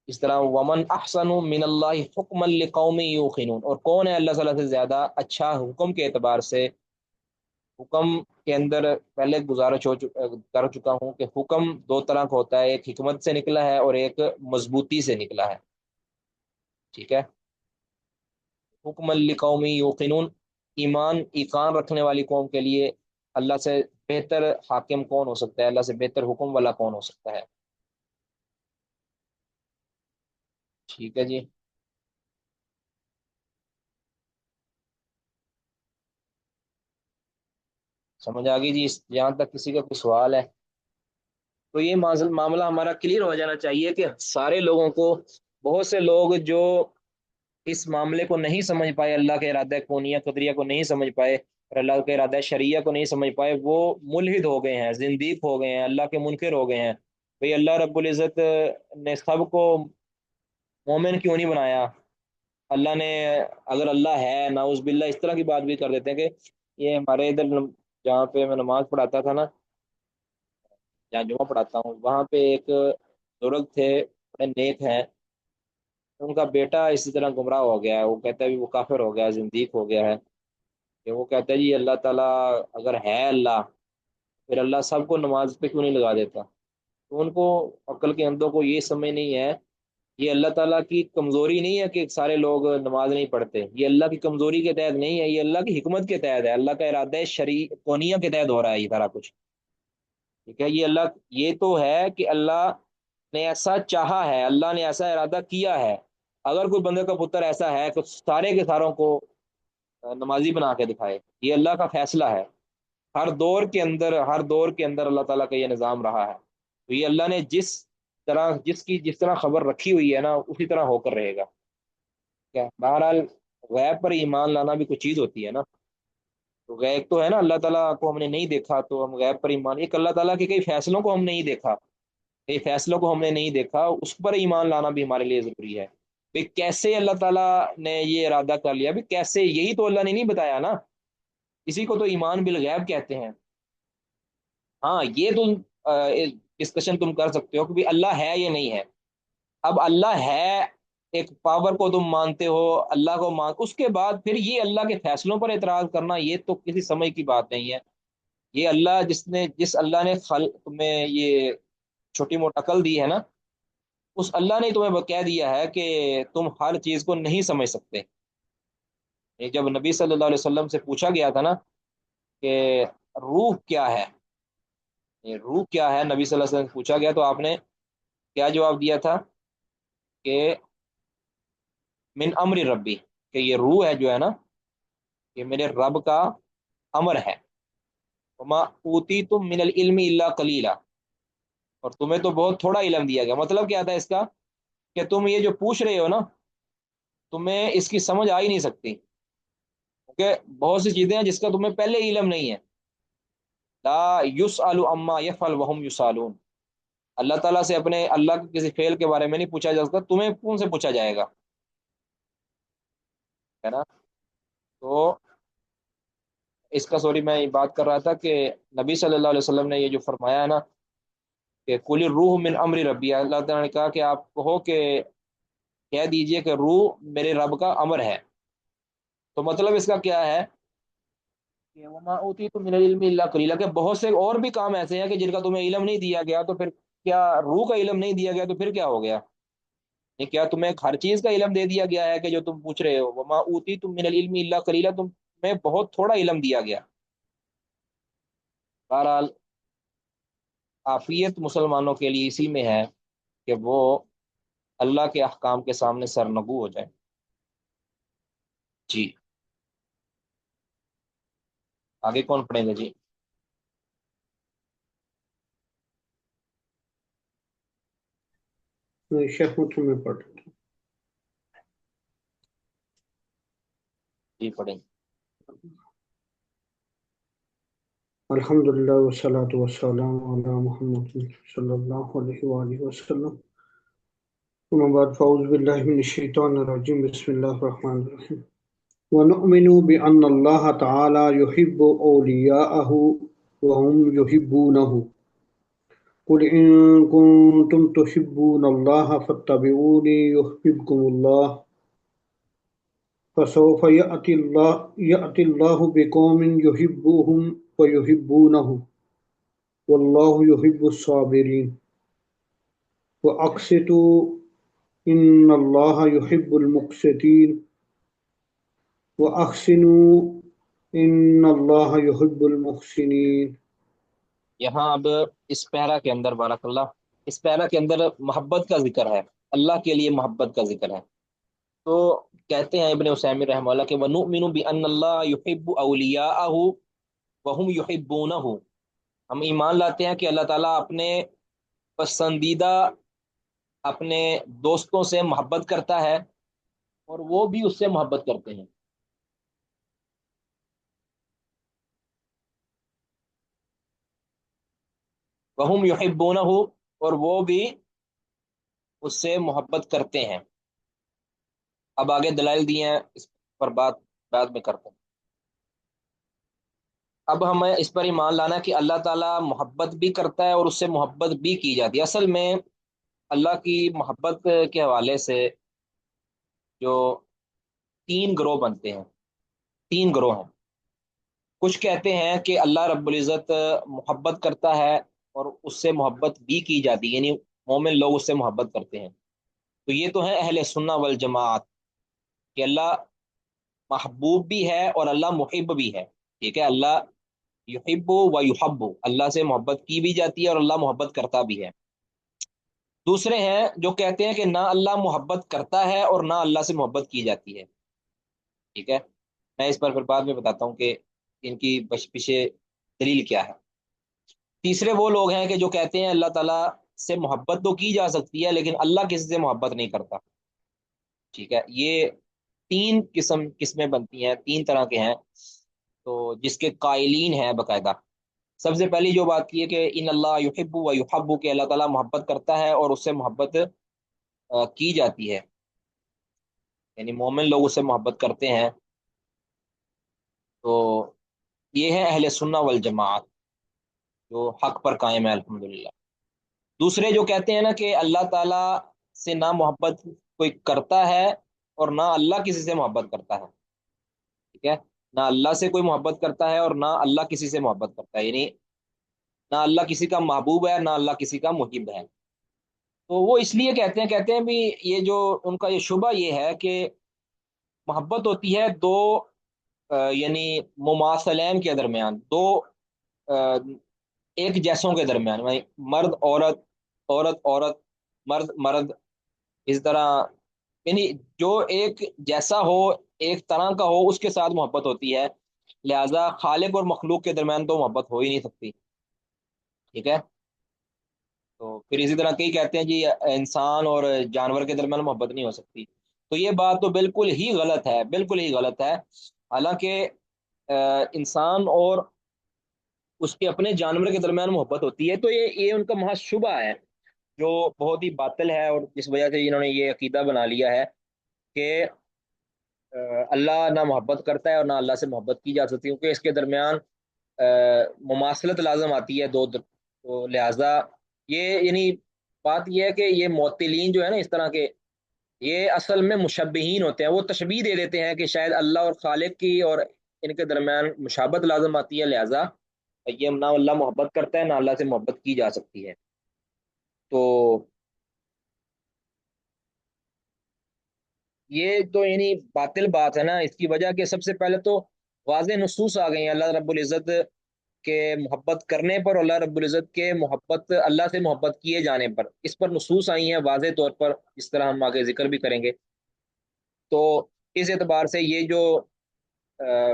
اس طرح ومن احسن من اللہ حکما لقوم یوقنون، اور کون ہے اللہ تعالیٰ سے زیادہ اچھا حکم کے اعتبار سے؟ حکم کے اندر پہلے گزارش کر چکا ہوں کہ حکم دو طرح کا ہوتا ہے، ایک حکمت سے نکلا ہے اور ایک مضبوطی سے نکلا ہے، ٹھیک ہے؟ حکم لقوم یوقنون، ایمان ایقان رکھنے والی قوم کے لیے اللہ سے بہتر حاکم کون ہو سکتا ہے، اللہ سے بہتر حکم والا کون ہو سکتا ہے؟ ٹھیک ہے جی، سمجھ آ گئی جی؟ یہاں تک کسی کا کوئی سوال ہے؟ تو یہ معاملہ ہمارا کلیئر ہو جانا چاہیے کہ سارے لوگوں کو، بہت سے لوگ جو اس معاملے کو نہیں سمجھ پائے، اللہ کے ارادہ کونیہ قدریہ کو نہیں سمجھ پائے اور اللہ کے ارادہ شریعہ کو نہیں سمجھ پائے، وہ ملحد ہو گئے ہیں، زندیق ہو گئے ہیں، اللہ کے منکر ہو گئے ہیں۔ بھئی اللہ رب العزت نے سب کو مومن کیوں نہیں بنایا؟ اللہ نے، اگر اللہ ہے، نعوذ باللہ اس طرح کی بات بھی کر دیتے ہیں کہ یہ ہمارے ادھر جہاں پہ میں نماز پڑھاتا تھا نا، جہاں جمعہ پڑھاتا ہوں، وہاں پہ ایک بزرگ تھے، بڑے نیک ہیں، ان کا بیٹا اسی طرح گمراہ ہو گیا ہے، وہ کہتا ہے بھی وہ کافر ہو گیا ہے، زندیق ہو گیا ہے، کہ وہ کہتا ہے جی اللہ تعالیٰ اگر ہے اللہ، پھر اللہ سب کو نماز پہ کیوں نہیں لگا دیتا؟ تو ان کو، عقل کے اندھوں کو یہ سمجھ نہیں ہے، یہ اللہ تعالیٰ کی کمزوری نہیں ہے کہ سارے لوگ نماز نہیں پڑھتے، یہ اللہ کی کمزوری کے تحت نہیں ہے، یہ اللہ کی حکمت کے تحت ہے، اللہ کا ارادہ شرعی کونیہ کے تحت ہو رہا ہے یہ سارا کچھ، ٹھیک ہے؟ یہ اللہ، یہ تو ہے کہ اللہ نے ایسا چاہا ہے، اللہ نے ایسا ارادہ کیا ہے، اگر کوئی بندے کا پتر ایسا ہے کہ سارے کے ساروں کو نمازی بنا کے دکھائے، یہ اللہ کا فیصلہ ہے، ہر دور کے اندر، ہر دور کے اندر اللہ تعالیٰ کا یہ نظام رہا ہے، تو یہ اللہ نے جس طرح خبر رکھی ہوئی ہے نا، اسی طرح ہو کر رہے گا، کیا بہرحال غیب پر ایمان لانا بھی کچھ چیز ہوتی ہے نا؟ تو غیب تو ہے نا، اللہ تعالیٰ کو ہم نے نہیں دیکھا تو ہم غیب پر ایمان، ایک اللہ تعالیٰ کے کئی فیصلوں کو ہم نہیں دیکھا، کئی فیصلوں کو ہم نے نہیں دیکھا، اس پر ایمان لانا بھی ہمارے لیے ضروری ہے۔ بھئی کیسے اللہ تعالیٰ نے یہ ارادہ کر لیا؟ بھی کیسے، یہی تو اللہ نے نہیں بتایا نا، اسی کو تو ایمان بالغیب کہتے ہیں۔ ہاں یہ تم ڈسکشن تم کر سکتے ہو کہ بھی اللہ ہے یا نہیں ہے، اب اللہ ہے، ایک پاور کو تم مانتے ہو، اللہ کو اس کے بعد پھر یہ اللہ کے فیصلوں پر اعتراض کرنا، یہ تو کسی سمجھ کی بات نہیں ہے۔ یہ اللہ جس اللہ نے تمہیں یہ چھوٹی موٹا عقل دی ہے نا، اس اللہ نے تمہیں کہہ دیا ہے کہ تم ہر چیز کو نہیں سمجھ سکتے۔ یہ جب نبی صلی اللہ علیہ وسلم سے پوچھا گیا تھا نا کہ روح کیا ہے، یہ روح کیا ہے، نبی صلی اللہ علیہ وسلم سے پوچھا گیا تو آپ نے کیا جواب دیا تھا؟ کہ من امر ربی، کہ یہ روح ہے جو ہے نا، یہ میرے رب کا امر ہے، وما اوتیتم من العلم الا قلیلا، اور تمہیں تو بہت تھوڑا علم دیا گیا۔ مطلب کیا تھا اس کا؟ کہ تم یہ جو پوچھ رہے ہو نا، تمہیں اس کی سمجھ آ ہی نہیں سکتی، کیونکہ بہت سی چیزیں ہیں جس کا تمہیں پہلے علم نہیں ہے۔ لا یسأل عما یفعل وهم یسالون، اللہ تعالیٰ سے اپنے اللہ کے کسی فعل کے بارے میں نہیں پوچھا جا سکتا، تمہیں کون سے پوچھا جائے گا، ہے نا؟ تو اس کا، سوری میں یہ بات کر رہا تھا کہ نبی صلی اللہ علیہ وسلم نے یہ جو فرمایا ہے نا کہ کل روح من امر ربی، اللہ تعالیٰ نے کہا کہ آپ کہو کہ کہہ دیجئے کہ روح میرے رب کا امر ہے، تو مطلب اس کا کیا ہے کہ وما اوتیتم من العلم الا قلیلا، کہ بہت سے اور بھی کام ایسے ہیں کہ جن کا تمہیں علم نہیں دیا گیا، تو پھر کیا روح کا علم نہیں دیا گیا تو پھر کیا ہو گیا؟ یہ کیا تمہیں ہر چیز کا علم دے دیا گیا ہے کہ جو تم پوچھ رہے ہو؟ وما اوتیتم من العلم الا قلیلا، تمہیں بہت تھوڑا علم دیا گیا۔ بہرحال عافیت مسلمانوں کے لیے اسی میں ہے کہ وہ اللہ کے احکام کے سامنے سرنگو ہو جائے۔ جی، آگے کون پڑھیں گے جی؟ شیخ متن میں پڑھ۔ جی پڑھیں۔ الحمدللہ والصلاة والسلام علی محمد صلی اللہ علیہ وآلہ وسلم۔ أما بعد فأعوذ بالله من الشيطان الرجيم بسم الله الرحمن الرحيم ونؤمن بأن الله تعالى يحب أولياءه وهم يحبونه قل إن كنتم تحبون الله فاتبعوني يحببكم الله فسوف يأتي الله بقوم يحبهم ويحبونه والله يحب الصابرين وأقسطوا إن الله يحب المقسطين وأحسنوا إن الله يحب المحسنين. یہاں اب اس پیرا کے اندر بارک اللہ، اس پیرا کے اندر محبت کا ذکر ہے، اللہ کے لیے محبت کا ذکر ہے. تو کہتے ہیں ابن عثیمین رحمہ اللہ کہ وَنُؤْمِنُ بِأَنَّ اللَّهَ يُحِبُّ أَوْلِيَاءَهُ وَهُمْ يُحِبُّونَهُ، ہم ایمان لاتے ہیں کہ اللہ تعالیٰ اپنے پسندیدہ اپنے دوستوں سے محبت کرتا ہے اور وہ بھی اس سے محبت کرتے ہیں. وَهُمْ يُحِبُّونَهُ، اور وہ بھی اس سے محبت کرتے ہیں. اب آگے دلائل دیے ہیں، اس پر بات بعد میں کرتے ہیں. اب ہمیں اس پر ایمان لانا ہے کہ اللہ تعالیٰ محبت بھی کرتا ہے اور اس سے محبت بھی کی جاتی ہے. اصل میں اللہ کی محبت کے حوالے سے جو تین گروہ بنتے ہیں، تین گروہ ہیں. کچھ کہتے ہیں کہ اللہ رب العزت محبت کرتا ہے اور اس سے محبت بھی کی جاتی ہے، یعنی مومن لوگ اس سے محبت کرتے ہیں. تو یہ تو ہے اہل سنہ والجماعت کہ اللہ محبوب بھی ہے اور اللہ محب بھی ہے. ٹھیک ہے، اللہ یحب و یحب، اللہ سے محبت کی بھی جاتی ہے اور اللہ محبت کرتا بھی ہے. دوسرے ہیں جو کہتے ہیں کہ نہ اللہ محبت کرتا ہے اور نہ اللہ سے محبت کی جاتی ہے. ٹھیک ہے، میں اس پر پھر بعد میں بتاتا ہوں کہ ان کی پیچھے دلیل کیا ہے. تیسرے وہ لوگ ہیں کہ جو کہتے ہیں اللہ تعالیٰ سے محبت تو کی جا سکتی ہے لیکن اللہ کسی سے محبت نہیں کرتا. ٹھیک ہے، یہ تین قسمیں بنتی ہیں، تین طرح کے ہیں. تو جس کے قائلین ہیں باقاعدہ. سب سے پہلی جو بات کی ہے کہ ان اللہ یحب و یحب، کہ اللہ تعالیٰ محبت کرتا ہے اور اس سے محبت کی جاتی ہے، یعنی مومن لوگ اس سے محبت کرتے ہیں. تو یہ ہے اہل سنہ والجماعت جو حق پر قائم ہے الحمدللہ. دوسرے جو کہتے ہیں نا کہ اللہ تعالیٰ سے نہ محبت کوئی کرتا ہے اور نہ اللہ کسی سے محبت کرتا ہے. ٹھیک ہے، نہ اللہ سے کوئی محبت کرتا ہے اور نہ اللہ کسی سے محبت کرتا ہے، یعنی نہ اللہ کسی کا محبوب ہے نہ اللہ کسی کا محب ہے. تو وہ اس لیے کہتے ہیں بھی یہ جو ان کا یہ شبہ یہ ہے کہ محبت ہوتی ہے دو یعنی مماثلین کے درمیان، دو آ، ایک جیسوں کے درمیان، یعنی مرد عورت، عورت عورت، مرد مرد، اس طرح، یعنی جو ایک جیسا ہو، ایک طرح کا ہو، اس کے ساتھ محبت ہوتی ہے. لہذا خالق اور مخلوق کے درمیان تو محبت ہو ہی نہیں سکتی. ٹھیک ہے، تو پھر اسی طرح کئی کہتے ہیں جی انسان اور جانور کے درمیان محبت نہیں ہو سکتی. تو یہ بات تو بالکل ہی غلط ہے، بالکل ہی غلط ہے. حالانکہ انسان اور اس کے اپنے جانور کے درمیان محبت ہوتی ہے. تو یہ ان کا محض شبہ ہے جو بہت ہی باطل ہے، اور جس وجہ سے انہوں نے یہ عقیدہ بنا لیا ہے کہ اللہ نہ محبت کرتا ہے اور نہ اللہ سے محبت کی جا سکتی، کیونکہ اس کے درمیان مماثلت لازم آتی ہے دو. تو لہٰذا یہ یعنی بات یہ ہے کہ یہ معطلین جو ہے نا اس طرح کے، یہ اصل میں مشبہین ہوتے ہیں. وہ تشبیہ دے دیتے ہیں کہ شاید اللہ اور خالق کی اور ان کے درمیان مشابہت لازم آتی ہے، لہٰذا یہ نہ اللہ محبت کرتا ہے نہ اللہ سے محبت کی جا سکتی ہے. تو یہ تو یعنی باطل بات ہے نا. اس کی وجہ کہ سب سے پہلے تو واضح نصوص آ گئی ہیں اللہ رب العزت کے محبت کرنے پر، اللہ رب العزت کے محبت، اللہ سے محبت کیے جانے پر، اس پر نصوص آئی ہیں واضح طور پر، جس طرح ہم آگے ذکر بھی کریں گے. تو اس اعتبار سے یہ جو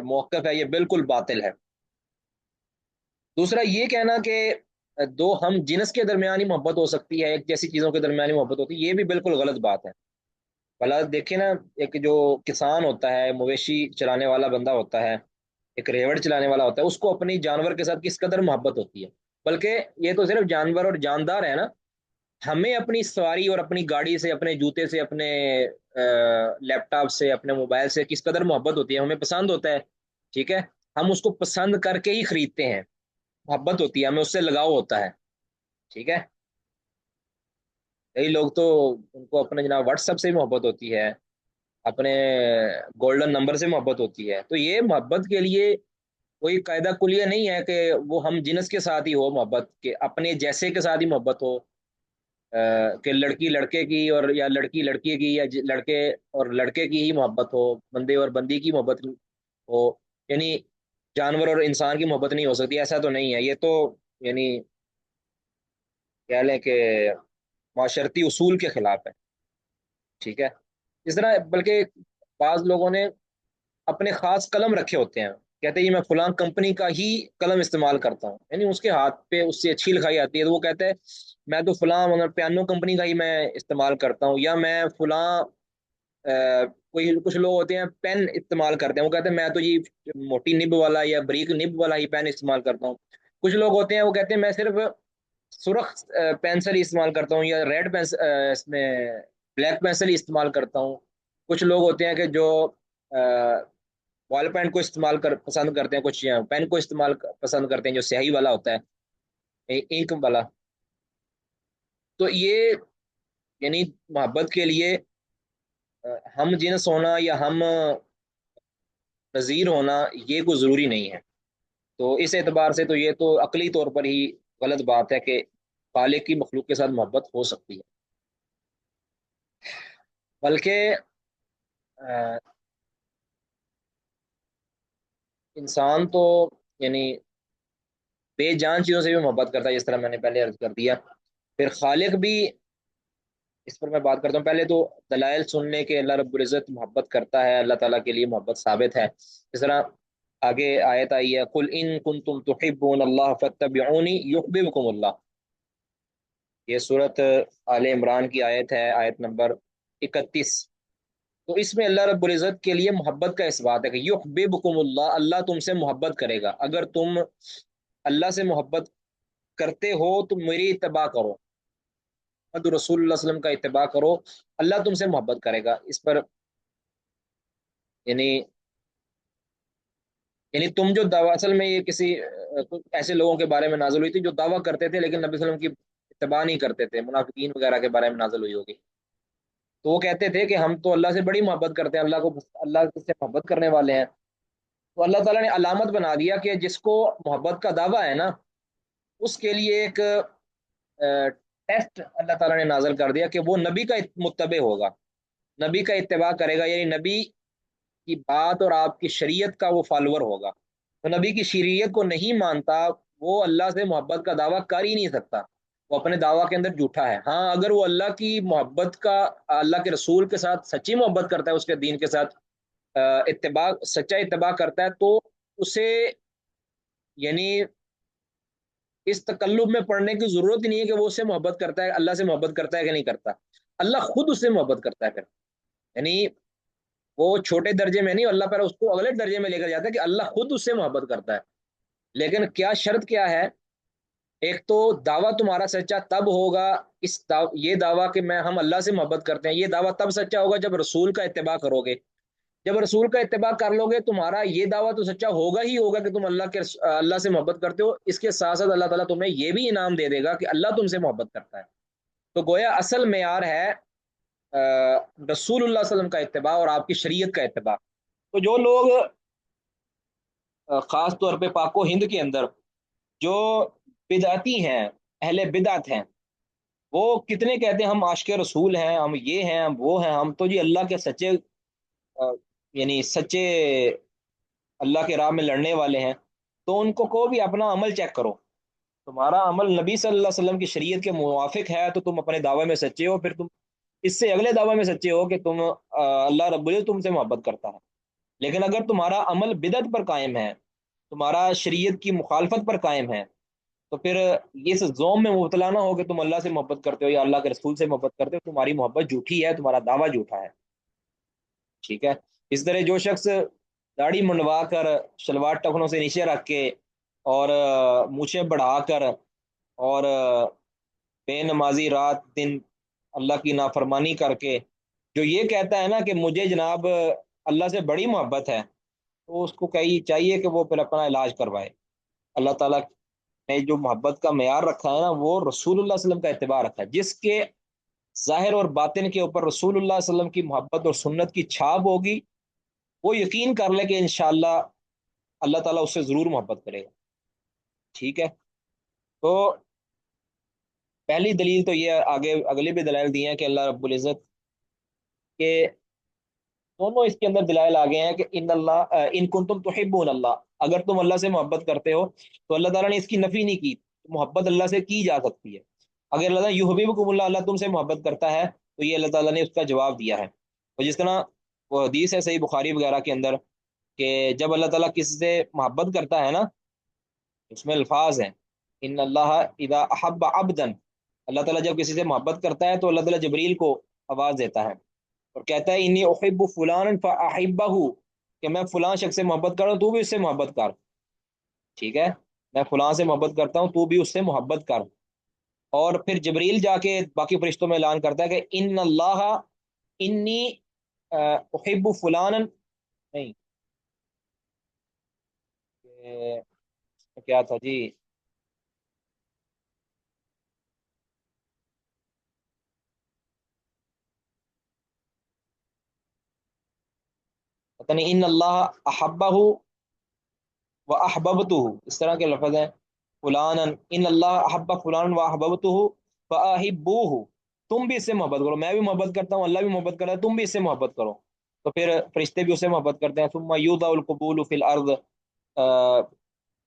موقف ہے یہ بالکل باطل ہے. دوسرا یہ کہنا کہ دو ہم جنس کے درمیان ہی محبت ہو سکتی ہے، ایک جیسی چیزوں کے درمیان ہی محبت ہوتی ہے، یہ بھی بالکل غلط بات ہے. بھلا دیکھیں نا، ایک جو کسان ہوتا ہے، مویشی چلانے والا بندہ ہوتا ہے، ایک ریوڑ چلانے والا ہوتا ہے، اس کو اپنی جانور کے ساتھ کس قدر محبت ہوتی ہے. بلکہ یہ تو صرف جانور اور جاندار ہے نا، ہمیں اپنی سواری اور اپنی گاڑی سے، اپنے جوتے سے، اپنے لیپ ٹاپ سے، اپنے موبائل سے کس قدر محبت ہوتی ہے، ہمیں پسند ہوتا ہے، ٹھیک ہے، ہم اس کو پسند کر کے ہی خریدتے ہیں، محبت ہوتی ہے، ہمیں اس سے لگاؤ ہوتا ہے، ٹھیک ہے۔ کئی لوگ تو ان کو اپنے جناب واٹس ایپ سے ہی محبت ہوتی ہے، اپنے گولڈن نمبر سے محبت ہوتی ہے، تو یہ محبت کے لیے کوئی قاعدہ کلیہ نہیں ہے کہ وہ ہم جنس کے ساتھ ہی ہو محبت، کہ اپنے جیسے کے ساتھ ہی محبت ہو، کہ لڑکی لڑکے کی، اور یا لڑکی لڑکی کی، یا لڑکے اور لڑکے کی ہی محبت ہو، بندے اور بندی کی محبت ہو، یعنی جانور اور انسان کی محبت نہیں ہو سکتی، ایسا تو نہیں ہے، یہ تو یعنی کہہ لیں کہ معاشرتی اصول کے خلاف ہے، ٹھیک ہے۔ اس طرح بلکہ بعض لوگوں نے اپنے خاص قلم رکھے ہوتے ہیں، کہتے ہیں یہ میں فلاں کمپنی کا ہی قلم استعمال کرتا ہوں، یعنی اس کے ہاتھ پہ اس سے اچھی لکھائی آتی ہے، تو وہ کہتے ہیں میں تو فلاں مطلب پیانو کمپنی کا ہی میں استعمال کرتا ہوں، یا میں فلاں کوئی کچھ لوگ ہوتے ہیں پین استعمال کرتے ہیں، وہ کہتے ہیں میں تو یہ موٹی نب والا یا بریک نب والا ہی پین استعمال کرتا ہوں۔ کچھ لوگ ہوتے ہیں وہ کہتے ہیں میں صرف سرخ پینسل ہی استعمال کرتا ہوں، یا ریڈ پینسل، اس میں بلیک پینسل ہی استعمال کرتا ہوں۔ کچھ لوگ ہوتے ہیں کہ جو بال پین کو پسند کرتے ہیں، کچھ پین کو استعمال پسند کرتے ہیں جو سیاہی والا ہوتا ہے، انک والا۔ تو یہ یعنی محبت کے لیے ہم جنس ہونا یا ہم نظیر ہونا یہ کوئی ضروری نہیں ہے، تو اس اعتبار سے تو یہ تو عقلی طور پر ہی غلط بات ہے کہ خالق کی مخلوق کے ساتھ محبت ہو سکتی ہے، بلکہ انسان تو یعنی بے جان چیزوں سے بھی محبت کرتا ہے، جس طرح میں نے پہلے عرض کر دیا۔ پھر خالق بھی، اس پر میں بات کرتا ہوں، پہلے تو دلائل سننے کے اللہ رب العزت محبت کرتا ہے، اللہ تعالیٰ کے لیے محبت ثابت ہے، اس طرح آگے آیت آئی ہے قل ان کنتم تحبون اللہ فاتبعونی یحببکم اللہ، یہ صورت آل عمران کی آیت ہے، آیت نمبر 31۔ تو اس میں اللہ رب العزت کے لیے محبت کا اس بات ہے کہ یحببکم اللہ، اللہ تم سے محبت کرے گا، اگر تم اللہ سے محبت کرتے ہو تو میری اتباع کرو، محمد رسول اللہ علیہ وسلم کا اتباع کرو، اللہ تم سے محبت کرے گا۔ اس پر یعنی تم جو دعویٰ، اصل میں یہ کسی کچھ ایسے لوگوں کے بارے میں نازل ہوئی تھی جو دعویٰ کرتے تھے لیکن نبی صلی اللہ علیہ وسلم کی اتباع نہیں کرتے تھے، منافقین وغیرہ کے بارے میں نازل ہوئی ہوگی، تو وہ کہتے تھے کہ ہم تو اللہ سے بڑی محبت کرتے ہیں، اللہ سے محبت کرنے والے ہیں، تو اللہ تعالیٰ نے علامت بنا دیا کہ جس کو محبت کا دعویٰ ہے نا، اس کے لیے ایک ٹیسٹ اللہ تعالیٰ نے نازل کر دیا کہ وہ نبی کا متبع ہوگا، نبی کا اتباع کرے گا، یعنی نبی کی بات اور آپ کی شریعت کا وہ فالوور ہوگا، تو نبی کی شریعت کو نہیں مانتا وہ اللہ سے محبت کا دعویٰ کر ہی نہیں سکتا، وہ اپنے دعویٰ کے اندر جھوٹا ہے۔ ہاں اگر وہ اللہ کی محبت کا، اللہ کے رسول کے ساتھ سچی محبت کرتا ہے، اس کے دین کے ساتھ اتباع، سچا اتباع کرتا ہے، تو اسے یعنی اس تکلف میں پڑھنے کی ضرورت ہی نہیں ہے کہ وہ اس سے محبت کرتا ہے، اللہ سے محبت کرتا ہے کہ نہیں کرتا، اللہ خود اس سے محبت کرتا ہے پھر، یعنی وہ چھوٹے درجے میں نہیں، اللہ پر اس کو اگلے درجے میں لے کر جاتا ہے کہ اللہ خود اس سے محبت کرتا ہے، لیکن کیا شرط کیا ہے؟ ایک تو دعویٰ تمہارا سچا تب ہوگا، یہ دعویٰ کہ ہم اللہ سے محبت کرتے ہیں، یہ دعویٰ تب سچا ہوگا جب رسول کا اتباع کرو گے، جب رسول کا اتباع کر لو گے تمہارا یہ دعویٰ تو سچا ہوگا ہی ہوگا کہ تم اللہ سے محبت کرتے ہو، اس کے ساتھ ساتھ اللہ تعالیٰ تمہیں یہ بھی انعام دے دے گا کہ اللہ تم سے محبت کرتا ہے، تو گویا اصل معیار ہے رسول اللہ صلی اللہ علیہ وسلم کا اتباع اور آپ کی شریعت کا اتباع۔ تو جو لوگ خاص طور پہ پاک و ہند کے اندر جو بدعتی ہیں، اہل بدعت ہیں، وہ کتنے کہتے ہیں ہم عاشق رسول ہیں، ہم یہ ہیں، ہم وہ ہیں، ہم تو جی اللہ کے سچے یعنی سچے اللہ کے راہ میں لڑنے والے ہیں، تو ان کو بھی اپنا عمل چیک کرو، تمہارا عمل نبی صلی اللہ علیہ وسلم کی شریعت کے موافق ہے تو تم اپنے دعوے میں سچے ہو، پھر تم اس سے اگلے دعوے میں سچے ہو کہ تم اللہ رب العزت تم سے محبت کرتا ہے، لیکن اگر تمہارا عمل بدعت پر قائم ہے، تمہارا شریعت کی مخالفت پر قائم ہے، تو پھر اس زوم میں مبتلا نہ ہو کہ تم اللہ سے محبت کرتے ہو یا اللہ کے رسول سے محبت کرتے ہو، تمہاری محبت جھوٹی ہے، تمہارا دعویٰ جھوٹا ہے، ٹھیک ہے۔ اس طرح جو شخص داڑھی منڈوا کر، شلوار ٹخنوں سے نیچے رکھ کے، اور مونچھیں بڑھا کر، اور بے نمازی رات دن اللہ کی نافرمانی کر کے جو یہ کہتا ہے نا کہ مجھے جناب اللہ سے بڑی محبت ہے، تو اس کو چاہیے کہ وہ پھر اپنا علاج کروائے۔ اللہ تعالیٰ نے جو محبت کا معیار رکھا ہے نا، وہ رسول اللہ صلی اللہ علیہ وسلم کا اتباع رکھا ہے۔ جس کے ظاہر اور باطن کے اوپر رسول اللہ صلی اللہ علیہ وسلم کی محبت اور سنت کی چھاپ ہوگی، وہ یقین کر لے کہ انشاءاللہ اللہ تعالیٰ اس سے ضرور محبت کرے گا۔ ٹھیک ہے، تو پہلی دلیل تو یہ، آگے اگلی بھی دلائل دی ہیں کہ اللہ رب العزت کے دونوں اس کے اندر دلائل آ گئے ہیں کہ ان اللہ ان کنتم تحبون اللہ، اگر تم اللہ سے محبت کرتے ہو تو اللہ تعالیٰ نے اس کی نفی نہیں کی، محبت اللہ سے کی جا سکتی ہے۔ اگر اللہ تعالیٰ یحببکم اللہ، اللہ تم سے محبت کرتا ہے، تو یہ اللہ تعالیٰ نے اس کا جواب دیا ہے۔ اور جس طرح وہ حدیث ہے صحیح بخاری وغیرہ کے اندر کہ جب اللہ تعالیٰ کسی سے محبت کرتا ہے نا، اس میں الفاظ ہیں ان اللہ اذا احب عبدا، اللہ تعالیٰ جب کسی سے محبت کرتا ہے تو اللہ تعالیٰ جبریل کو آواز دیتا ہے اور کہتا ہے انی احب فلانا فاحبہ، کہ میں فلاں شخص سے محبت کر رہا ہوں، تو بھی اس سے محبت کر۔ ٹھیک ہے، میں فلاں سے محبت کرتا ہوں، تو بھی اس سے محبت کر۔ اور پھر جبریل جا کے باقی فرشتوں میں اعلان کرتا ہے کہ ان اللہ انی احب فلانا، نہیں کیا تھا جی، پتہ نہیں، ان اللہ احبہ و احببتہ، اس طرح کے لفظ ہیں، فلانا ان اللہ احب فلانا و احببتہ فاحبوہ، تم بھی اس سے محبت کرو، میں بھی محبت کرتا ہوں، اللہ بھی محبت کرتا ہے، تم بھی اس سے محبت کرو۔ تو پھر فرشتے بھی اس سے محبت کرتے ہیں۔ ثم یوضع القبول فی الارض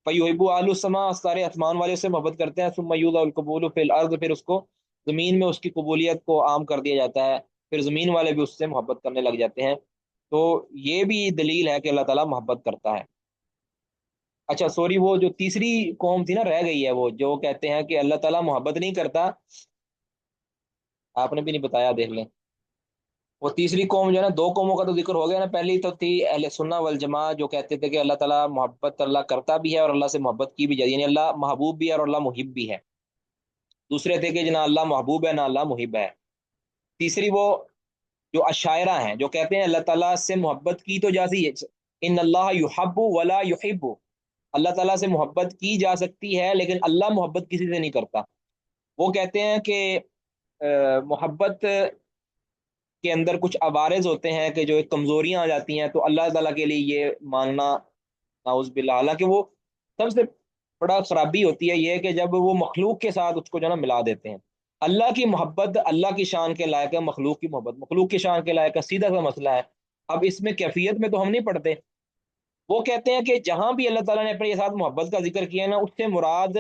فیحب اہل السماء، سارے آسمان والے اس سے محبت کرتے ہیں۔ ثم یوضع القبول فی الارض، پھر اس کو زمین میں اس کی قبولیت کو عام کر دیا جاتا ہے، پھر زمین والے بھی اس سے محبت کرنے لگ جاتے ہیں۔ تو یہ بھی دلیل ہے کہ اللہ تعالیٰ محبت کرتا ہے۔ اچھا سوری، وہ جو تیسری قوم تھی نا رہ گئی ہے، وہ جو کہتے ہیں کہ اللہ تعالیٰ محبت نہیں کرتا، آپ نے بھی نہیں بتایا، دیکھ لیں۔ وہ تیسری قوم جو ہے نا، دو قوموں کا تو ذکر ہو گیا نا، پہلی تو تھی اہل سنہ والجماعہ جو کہتے تھے کہ اللہ تعالیٰ محبت اللہ کرتا بھی ہے اور اللہ سے محبت کی بھی جاتی ہے، یعنی اللہ محبوب بھی ہے اور اللہ محب بھی ہے۔ دوسرے تھے کہ نہ اللہ محبوب ہے نہ اللہ محب ہے۔ تیسری وہ جو اشاعرہ ہیں جو کہتے ہیں اللہ تعالیٰ سے محبت کی تو جاتی ہے، ان اللہ یحب ولا یحب، اللہ تعالیٰ سے محبت کی جا سکتی ہے لیکن اللہ محبت کسی سے نہیں کرتا۔ وہ کہتے ہیں کہ محبت کے اندر کچھ عوارض ہوتے ہیں کہ جو ایک کمزوریاں آ جاتی ہیں، تو اللہ تعالیٰ کے لیے یہ ماننا نعوذ باللہ، حالانکہ وہ سب سے بڑا خرابی ہوتی ہے یہ کہ جب وہ مخلوق کے ساتھ اس کو جو ہے نا ملا دیتے ہیں۔ اللہ کی محبت اللہ کی شان کے لائق ہے، مخلوق کی محبت مخلوق کی شان کے لائق ہے، سیدھا سا مسئلہ ہے۔ اب اس میں کیفیت میں تو ہم نہیں پڑھتے۔ وہ کہتے ہیں کہ جہاں بھی اللہ تعالیٰ نے اپنے ساتھ محبت کا ذکر کیا ہے نا، اس سے مراد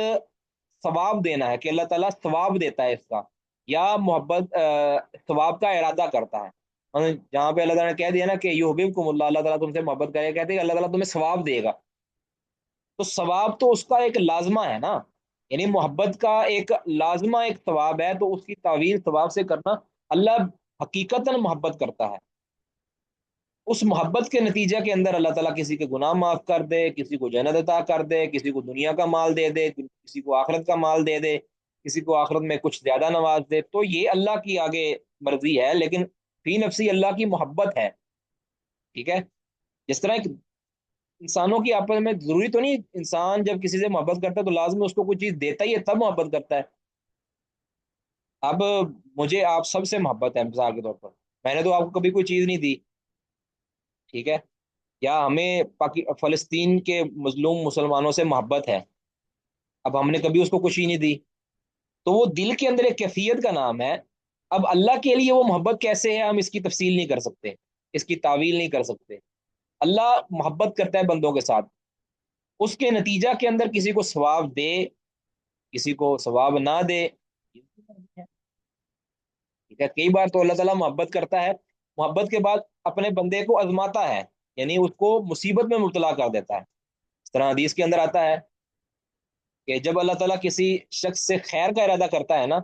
ثواب دینا ہے، کہ اللہ تعالیٰ ثواب دیتا ہے اس کا، یا محبت ثواب کا ارادہ کرتا ہے۔ جہاں پہ اللہ تعالیٰ نے کہہ دیا نا کہ یحببکم اللہ، اللہ تعالیٰ تم سے محبت کرے گا، کہتے ہیں کہ اللہ تعالیٰ تمہیں ثواب دے گا، تو ثواب تو اس کا ایک لازمہ ہے نا، یعنی محبت کا ایک لازمہ ایک ثواب ہے، تو اس کی تعویل ثواب سے کرنا، اللہ حقیقتاً محبت کرتا ہے۔ اس محبت کے نتیجہ کے اندر اللہ تعالیٰ کسی کے گناہ معاف کر دے، کسی کو جنت عطا کر دے، کسی کو دنیا کا مال دے دے، کسی کو آخرت کا مال دے دے، کسی کو آخرت میں کچھ زیادہ نواز دے، تو یہ اللہ کی آگے مرضی ہے، لیکن فی نفسی اللہ کی محبت ہے۔ ٹھیک ہے، جس طرح ایک انسانوں کی آپس میں ضروری تو نہیں انسان جب کسی سے محبت کرتا ہے تو لازم اس کو کوئی چیز دیتا ہی ہے تب محبت کرتا ہے۔ اب مجھے آپ سب سے محبت ہے مثال کے طور پر، میں نے تو آپ کو کبھی کوئی چیز نہیں دی، ٹھیک ہے، یا ہمیں فلسطین کے مظلوم مسلمانوں سے محبت ہے، اب ہم نے کبھی اس کو خوشی نہیں دی، تو وہ دل کے اندر ایک کیفیت کا نام ہے۔ اب اللہ کے لیے وہ محبت کیسے ہے، ہم اس کی تفصیل نہیں کر سکتے، اس کی تعویل نہیں کر سکتے۔ اللہ محبت کرتا ہے بندوں کے ساتھ، اس کے نتیجہ کے اندر کسی کو ثواب دے، کسی کو ثواب نہ دے، ٹھیک ہے۔ کئی بار تو اللہ تعالیٰ محبت کرتا ہے، محبت کے بعد اپنے بندے کو آزماتا ہے، یعنی اس کو مصیبت میں مبتلا کر دیتا ہے۔ اس طرح حدیث کے اندر آتا ہے کہ جب اللہ تعالیٰ کسی شخص سے خیر کا ارادہ کرتا ہے نا،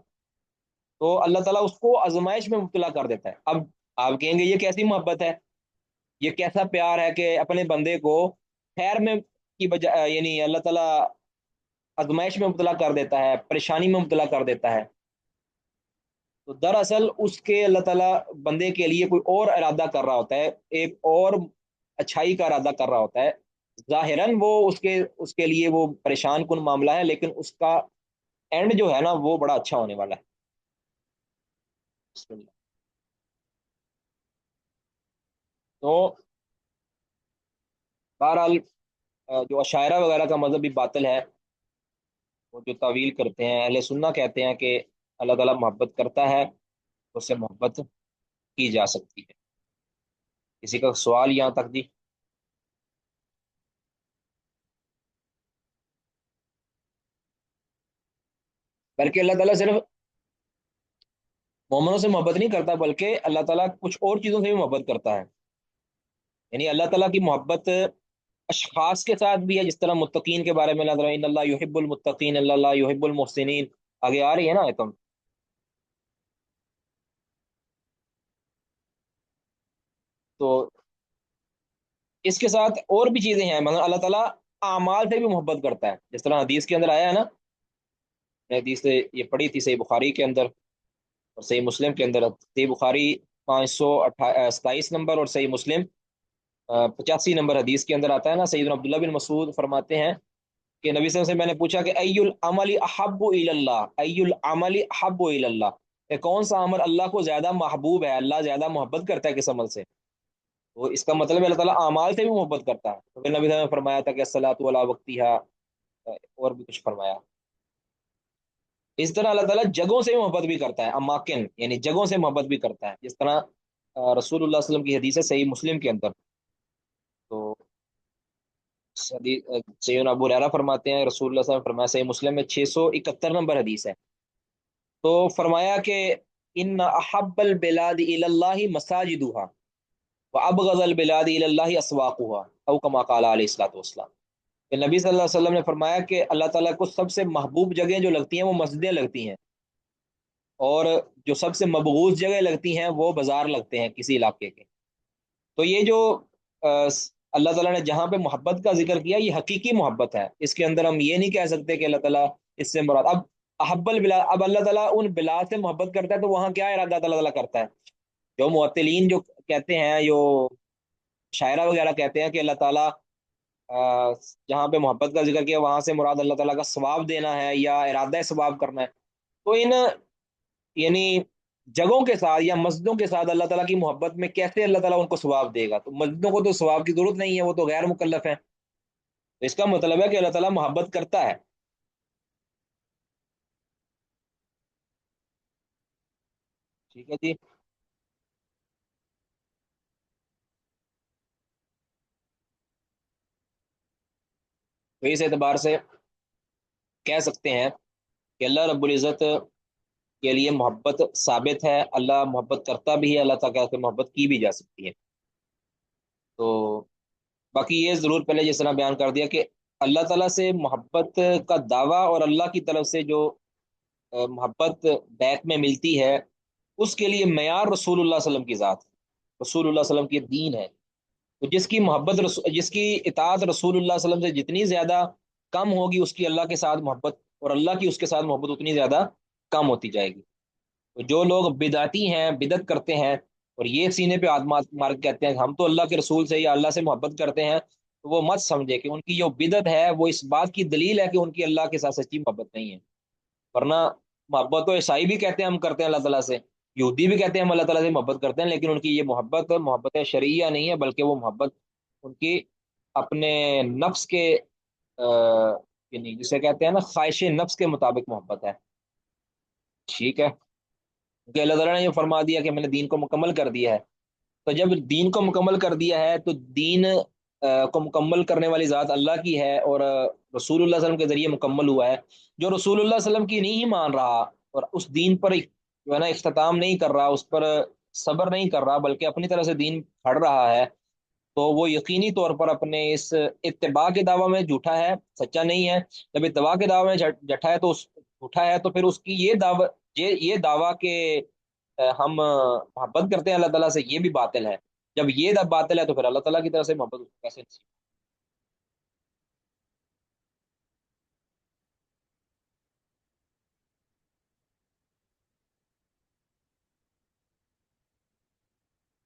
تو اللہ تعالیٰ اس کو آزمائش میں مبتلا کر دیتا ہے۔ اب آپ کہیں گے یہ کیسی محبت ہے، یہ کیسا پیار ہے کہ اپنے بندے کو خیر میں کی بجائے، یعنی اللہ تعالیٰ آزمائش میں مبتلا کر دیتا ہے، پریشانی میں مبتلا کر دیتا ہے۔ تو دراصل اس کے اللہ تعالیٰ بندے کے لیے کوئی اور ارادہ کر رہا ہوتا ہے، ایک اور اچھائی کا ارادہ کر رہا ہوتا ہے۔ ظاہراً وہ اس کے لیے وہ پریشان کن معاملہ ہے، لیکن اس کا اینڈ جو ہے نا وہ بڑا اچھا ہونے والا ہے۔ بسم اللہ۔ تو بہرحال جو عشائرہ وغیرہ کا مذہب بھی باطل ہے، وہ جو تعویل کرتے ہیں، اہل سنہ کہتے ہیں کہ اللہ تعالیٰ محبت کرتا ہے، اس سے محبت کی جا سکتی ہے۔ کسی کا سوال یہاں تک دی؟ بلکہ اللہ تعالیٰ صرف مومنوں سے محبت نہیں کرتا، بلکہ اللہ تعالیٰ کچھ اور چیزوں سے بھی محبت کرتا ہے۔ یعنی اللہ تعالیٰ کی محبت اشخاص کے ساتھ بھی ہے، جس طرح متقین کے بارے میں اللہ تعالیٰ ان اللہ یحب المتقین اللہ یحب المحسنین، آگے آ رہی ہے نا آیتم۔ تو اس کے ساتھ اور بھی چیزیں ہیں، مگر اللہ تعالیٰ اعمال سے بھی محبت کرتا ہے، جس طرح حدیث کے اندر آیا ہے نا۔ میں حدیث سے یہ پڑھی تھی صحیح بخاری کے اندر اور صحیح مسلم کے اندر۔ صحیح بخاری 527 نمبر اور صحیح مسلم 85 نمبر حدیث کے اندر آتا ہے نا، سیدنا عبداللہ بن مسعود فرماتے ہیں کہ نبی صلی اللہ علیہ وسلم سے میں نے پوچھا کہ ای العمل احب الی اللہ، ای العمل احب الی اللہ، کہ کون سا عمل اللہ کو زیادہ محبوب ہے، اللہ زیادہ محبت کرتا ہے کس عمل سے؟ تو اس کا مطلب ہے اللہ تعالیٰ اعمال سے بھی محبت کرتا ہے۔ تو پھر نبی صلی اللہ علیہ وسلم نے فرمایا تھا کہ الصلاۃ علی وقتہا، اور بھی کچھ فرمایا۔ اس طرح اللہ تعالیٰ جگہوں سے بھی محبت بھی کرتا ہے، اماکن یعنی جگہوں سے محبت بھی کرتا ہے، جس طرح رسول اللہ صلی اللہ علیہ وسلم کی حدیث ہے صحیح مسلم کے اندر۔ تو سیدنا ابو ہریرہ فرماتے ہیں رسول اللہ صلی اللہ علیہ وسلم نے فرمایا، صحیح مسلم میں 671 نمبر حدیث ہے، تو فرمایا کہ ان احب البلاد الی اللہ مساجدها وابغض البلاد الی اللہ اسواقها، او کما قال علیہ الصلوۃ والسلام، کہ نبی صلی اللہ علیہ وسلم نے فرمایا کہ اللہ تعالیٰ کو سب سے محبوب جگہیں جو لگتی ہیں وہ مسجدیں لگتی ہیں، اور جو سب سے مبغوض جگہ لگتی ہیں وہ بازار لگتے ہیں کسی علاقے کے۔ تو یہ جو آ، اللہ تعالیٰ نے جہاں پہ محبت کا ذکر کیا، یہ حقیقی محبت ہے، اس کے اندر ہم یہ نہیں کہہ سکتے کہ اللہ تعالیٰ اس سے مراد اب احب البلاد، اب اللہ تعالیٰ ان بلاد سے محبت کرتا ہے تو وہاں کیا ارادہ اللہ تعالیٰ کرتا ہے؟ جو معطلین جو کہتے ہیں، جو شاعرہ وغیرہ کہتے ہیں کہ اللہ تعالیٰ آ، جہاں پہ محبت کا ذکر کیا وہاں سے مراد اللہ تعالیٰ کا ثواب دینا ہے یا ارادہ ثواب کرنا ہے، تو ان یعنی جگہوں کے ساتھ یا مسجدوں کے ساتھ اللہ تعالیٰ کی محبت میں کیسے اللہ تعالیٰ ان کو ثواب دے گا؟ تو مسجدوں کو تو ثواب کی ضرورت نہیں ہے، وہ تو غیر مکلف ہے، تو اس کا مطلب ہے کہ اللہ تعالیٰ محبت کرتا ہے۔ ٹھیک ہے جی۔ تو اس اعتبار سے کہہ سکتے ہیں کہ اللہ رب العزت کے لیے محبت ثابت ہے، اللہ محبت کرتا بھی ہے، اللہ تعالیٰ سے محبت کی بھی جا سکتی ہے۔ تو باقی یہ ضرور پہلے جس طرح بیان کر دیا کہ اللہ تعالیٰ سے محبت کا دعویٰ اور اللہ کی طرف سے جو محبت بیک میں ملتی ہے، اس کے لیے معیار رسول اللہ صلی اللہ علیہ وسلم کی ذات، رسول اللہ صلی اللہ علیہ وسلم کی دین ہے۔ تو جس کی محبت جس کی اطاعت رسول اللہ صلی اللہ علیہ وسلم سے جتنی زیادہ کم ہوگی، اس کی اللہ کے ساتھ محبت اور اللہ کی اس کے ساتھ محبت اتنی زیادہ کم ہوتی جائے گی۔ تو جو لوگ بدعتی ہیں، بدعت کرتے ہیں اور یہ سینے پہ ہاتھ مار کے کہتے ہیں کہ ہم تو اللہ کے رسول سے یا اللہ سے محبت کرتے ہیں، تو وہ مت سمجھے کہ ان کی جو بدعت ہے وہ اس بات کی دلیل ہے کہ ان کی اللہ کے ساتھ سچی محبت نہیں ہے۔ ورنہ محبت تو عیسائی بھی کہتے ہیں ہم کرتے ہیں اللہ تعالیٰ سے، یہودی بھی کہتے ہیں ہم اللہ تعالیٰ سے محبت کرتے ہیں، لیکن ان کی یہ محبت محبت شرعیہ نہیں ہے، بلکہ وہ محبت ان کی اپنے نفس کے یعنی جسے کہتے ہیں نا خواہش نفس کے مطابق محبت ہے۔ ٹھیک ہے، کہ اللہ تعالیٰ نے یہ فرما دیا کہ میں نے دین کو مکمل کر دیا ہے، تو جب دین کو مکمل کر دیا ہے تو دین کو مکمل کرنے والی ذات اللہ کی ہے، اور رسول اللہ صلی اللہ علیہ وسلم کے ذریعے مکمل ہوا ہے۔ جو رسول اللہ صلی اللہ علیہ وسلم کی نہیں مان رہا اور اس دین پر جو ہے نا اختتام نہیں کر رہا، اس پر صبر نہیں کر رہا، بلکہ اپنی طرح سے دین پڑھ رہا ہے، تو وہ یقینی طور پر اپنے اس اتباع کے دعویٰ میں جھوٹا ہے، سچا نہیں ہے۔ جب اتباع کے دعویٰ میں جھٹا ہے تو جھوٹا ہے، تو پھر اس کی یہ دعویٰ، یہ دعویٰ کہ ہم محبت کرتے ہیں اللہ تعالیٰ سے، یہ بھی باطل ہے۔ جب یہ باطل ہے تو پھر اللہ تعالیٰ کی طرف سے محبت اس کو کیسے نصیب؟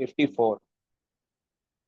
54।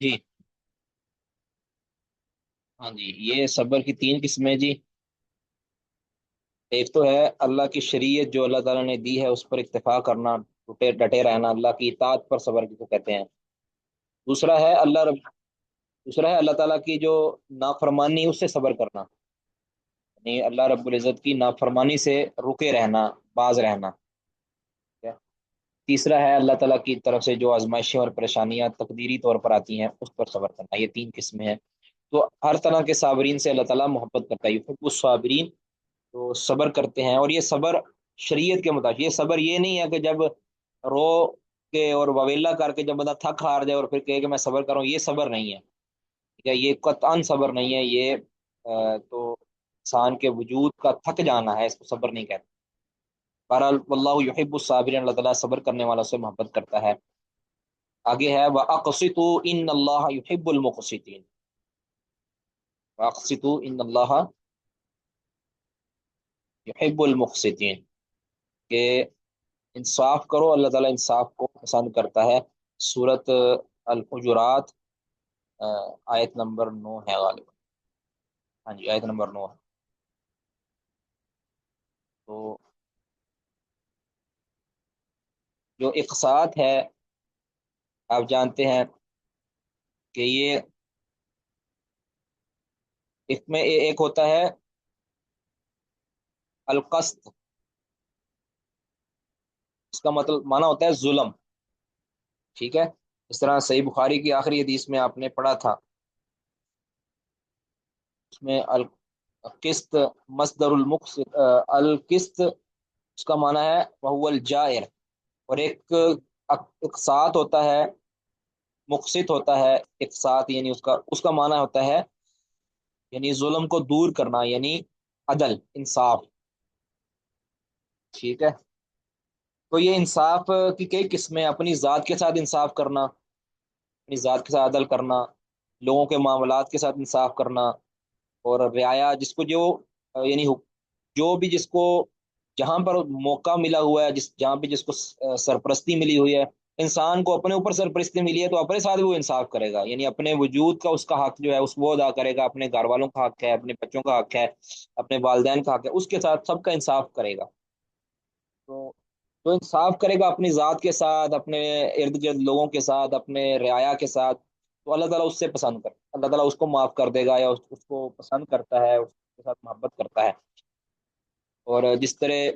جی ہاں جی، یہ صبر کی تین قسمیں جی۔ ایک تو ہے اللہ کی شریعت جو اللہ تعالیٰ نے دی ہے اس پر اکتفا کرنا، ڈٹے ڈٹے رہنا، اللہ کی اطاعت پر صبر کو کہتے ہیں۔ دوسرا ہے دوسرا ہے اللہ تعالیٰ کی جو نافرمانی اس سے صبر کرنا، یعنی اللہ رب العزت کی نافرمانی سے رکے رہنا، باز رہنا۔ ٹھیک ہے؟ تیسرا ہے اللہ تعالیٰ کی طرف سے جو آزمائشیں اور پریشانیاں تقدیری طور پر آتی ہیں اس پر صبر کرنا۔ یہ تین قسمیں ہیں۔ تو ہر طرح کے صابرین سے اللہ تعالیٰ محبت کرتا ہے، یحب الصابرین، تو صبر کرتے ہیں۔ اور یہ صبر شریعت کے مطابق، یہ صبر یہ نہیں ہے کہ جب رو کے اور وویلا کر کے جب بندہ تھک ہار جائے اور پھر کہے کہ میں صبر کروں، یہ صبر نہیں ہے۔ ٹھیک ہے؟ یہ قطعاً صبر نہیں ہے، یہ تو انسان کے وجود کا تھک جانا ہے، اس کو صبر نہیں کہتے۔ بہرحال واللہ یحب الصابرین، اللہ تعالیٰ صبر کرنے والا سے محبت کرتا ہے۔ آگے ہے وَأَقْسِطُوا إِنَّ اللَّهَ يُحِبُّ الْمُقْسِطِينَ، وَأَقْسِطُوا إِنَّ اللَّهَ يُحِبُّ الْمُقْسِطِينَ، کہ انصاف کرو، اللہ تعالیٰ انصاف کو پسند کرتا ہے۔ سورت الحجرات آیت نمبر 9 ہے غالبا، ہاں جی آیت نمبر 9 ہے۔ تو جو اقساط ہے، آپ جانتے ہیں کہ یہ اس میں ایک ہوتا ہے القسط، اس کا مطلب معنی ہوتا ہے ظلم۔ ٹھیک ہے؟ اس طرح صحیح بخاری کی آخری حدیث میں آپ نے پڑھا تھا، اس میں القسط مصدر المقسط، القسط اس کا معنی ہے وہو الجائر، اور ایک اقساط ہوتا ہے، مقسط ہوتا ہے اقساط، یعنی اس کا معنی ہوتا ہے یعنی ظلم کو دور کرنا، یعنی عدل انصاف۔ ٹھیک ہے؟ تو یہ انصاف کی کئی قسمیں، اپنی ذات کے ساتھ انصاف کرنا، اپنی ذات کے ساتھ عدل کرنا، لوگوں کے معاملات کے ساتھ انصاف کرنا، اور رعایا جس کو جو یعنی جو بھی جس کو جہاں پر موقع ملا ہوا ہے، جہاں پہ جس کو سرپرستی ملی ہوئی ہے، انسان کو اپنے اوپر سرپرستی ملی ہے تو اپنے ساتھ بھی وہ انصاف کرے گا، یعنی اپنے وجود کا اس کا حق جو ہے اس وہ ادا کرے گا، اپنے گھر والوں کا حق ہے، اپنے بچوں کا حق ہے، اپنے والدین کا حق ہے، اس کے ساتھ سب کا انصاف کرے گا۔ تو جو انصاف کرے گا اپنی ذات کے ساتھ، اپنے ارد گرد لوگوں کے ساتھ، اپنے رعایا کے ساتھ، تو اللہ تعالیٰ اس سے پسند کر اللہ تعالیٰ اس کو معاف کر دے گا، یا اس کو پسند کرتا ہے، اس کے ساتھ محبت کرتا ہے۔ اور جس طرح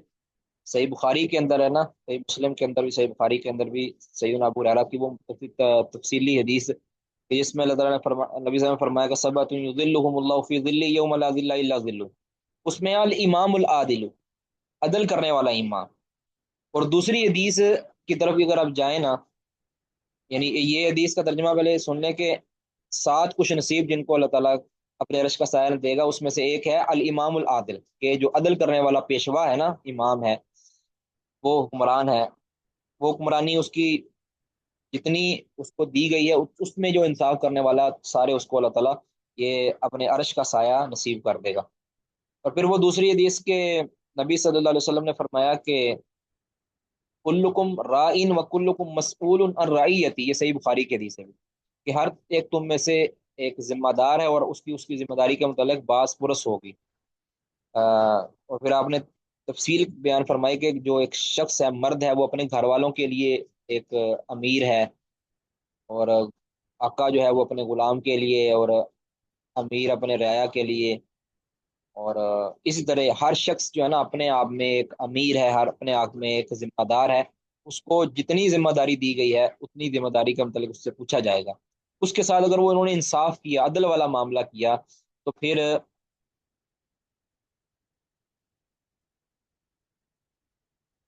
صحیح بخاری کے اندر ہے نا، صحیح مسلم کے اندر بھی، صحیح بخاری کے اندر بھی سیدنا ابو ہریرہ کی وہ تفصیلی حدیث کہ جس میں اللہ تعالیٰ نے نبی صلی اللہ علیہ وسلم نے فرمایا کہ سبعۃ یظلهم اللہ فی ظلہ یوم لا ظل الا ظلہ، اس میں الامام العادل، عدل کرنے والا امام۔ اور دوسری حدیث کی طرف اگر آپ جائیں نا، یعنی یہ حدیث کا ترجمہ پہلے سن لیں کہ 7 خوش نصیب جن کو اللہ تعالیٰ اپنے عرش کا سایہ دے گا، اس میں سے ایک ہے الامام العادل، کہ جو عدل کرنے والا پیشوا ہے نا، امام ہے، وہ حکمران ہے، وہ حکمرانی اس کی جتنی اس کو دی گئی ہے اس میں جو انصاف کرنے والا سارے اس کو اللہ تعالیٰ یہ اپنے عرش کا سایہ نصیب کر دے گا۔ اور پھر وہ دوسری حدیث کے نبی صلی اللہ علیہ وسلم نے فرمایا کہ کلکم رائن و کلکم مسئول عن رعیتی، یہ صحیح بخاری کی حدیث ہے کہ ہر ایک تم میں سے ایک ذمہ دار ہے اور اس کی ذمہ داری کے متعلق باز پرس ہوگی۔ اور پھر آپ نے تفصیل بیان فرمائی کہ جو ایک شخص ہے، مرد ہے، وہ اپنے گھر والوں کے لیے ایک امیر ہے، اور آقا جو ہے وہ اپنے غلام کے لیے، اور امیر اپنے رعایا کے لیے، اور اسی طرح ہر شخص جو ہے نا اپنے آپ میں ایک امیر ہے، ہر اپنے آپ میں ایک ذمہ دار ہے، اس کو جتنی ذمہ داری دی گئی ہے اتنی ذمہ داری کے متعلق اس سے پوچھا جائے گا۔ اس کے ساتھ اگر وہ انہوں نے انصاف کیا، عدل والا معاملہ کیا، تو پھر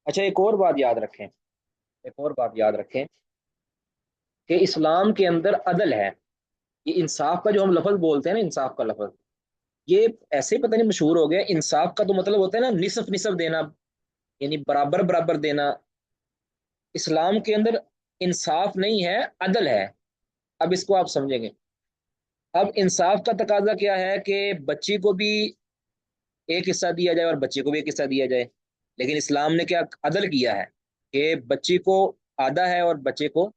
اچھا ایک اور بات یاد رکھیں، ایک اور بات یاد رکھیں کہ اسلام کے اندر عدل ہے، یہ انصاف کا جو ہم لفظ بولتے ہیں نا، انصاف کا لفظ یہ ایسے ہی پتہ نہیں مشہور ہو گیا، انصاف کا تو مطلب ہوتا ہے نا نصف نصف دینا، یعنی برابر برابر دینا۔ اسلام کے اندر انصاف نہیں ہے، عدل ہے۔ اب اس کو آپ سمجھیں گے۔ اب انصاف کا تقاضا کیا ہے کہ بچی کو بھی ایک حصہ دیا جائے اور بچے کو بھی ایک حصہ دیا جائے، لیکن اسلام نے کیا عدل کیا ہے کہ بچی کو آدھا ہے اور بچے کو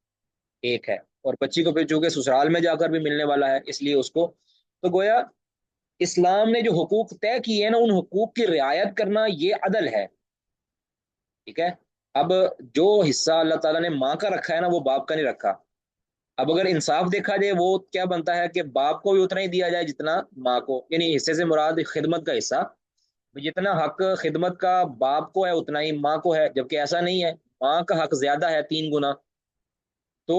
ایک ہے۔ اور بچی کو پھر چونکہ سسرال میں جا کر بھی ملنے والا ہے، اس لیے اس کو، تو گویا اسلام نے جو حقوق طے کیے ہیں نا، ان حقوق کی رعایت کرنا یہ عدل ہے، ٹھیک ہے۔ اب جو حصہ اللہ تعالیٰ نے ماں کا رکھا ہے نا، وہ باپ کا نہیں رکھا۔ اب اگر انصاف دیکھا جائے، وہ کیا بنتا ہے کہ باپ کو بھی اتنا ہی دیا جائے جتنا ماں کو، یعنی حصے سے مراد خدمت کا حصہ، جتنا حق خدمت کا باپ کو ہے اتنا ہی ماں کو ہے، جبکہ ایسا نہیں ہے، ماں کا حق زیادہ ہے 3 گنا۔ تو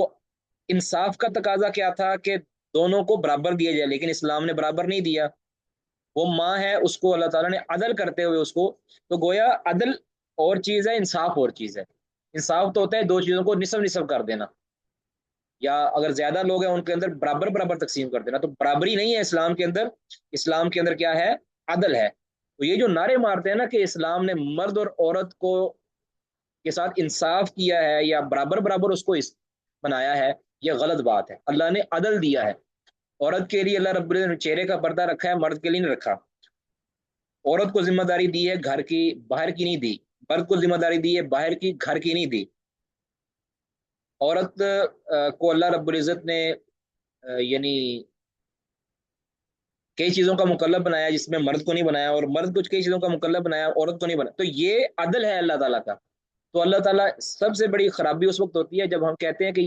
انصاف کا تقاضا کیا تھا کہ دونوں کو برابر دیا جائے، لیکن اسلام نے برابر نہیں دیا۔ وہ ماں ہے، اس کو اللہ تعالیٰ نے عدل کرتے ہوئے اس کو، تو گویا عدل اور چیز ہے، انصاف اور چیز ہے۔ انصاف تو ہوتا ہے دو چیزوں کو نصف نصف کر دینا، یا اگر زیادہ لوگ ہیں ان کے اندر برابر برابر تقسیم کر دینا، تو برابری نہیں ہے اسلام کے اندر۔ اسلام کے اندر کیا ہے؟ عدل ہے۔ تو یہ جو نعرے مارتے ہیں نا کہ اسلام نے مرد اور عورت کو کے ساتھ انصاف کیا ہے یا برابر برابر اس کو بنایا ہے، یہ غلط بات ہے۔ اللہ نے عدل دیا ہے۔ عورت کے لیے اللہ رب العزت نے چہرے کا پردہ رکھا ہے، مرد کے لیے نہیں رکھا۔ عورت کو ذمہ داری دی ہے گھر کی، باہر کی نہیں دی۔ مرد کو ذمہ داری دی ہے باہر کی، گھر کی نہیں دی۔ عورت کو اللہ رب العزت نے یعنی کئی چیزوں کا مکلف بنایا جس میں مرد کو نہیں بنایا، اور مرد کچھ کئی چیزوں کا مکلف بنایا، عورت کو نہیں بنایا۔ تو یہ عدل ہے اللہ تعالیٰ کا۔ تو اللہ تعالیٰ، سب سے بڑی خرابی اس وقت ہوتی ہے جب ہم کہتے ہیں کہ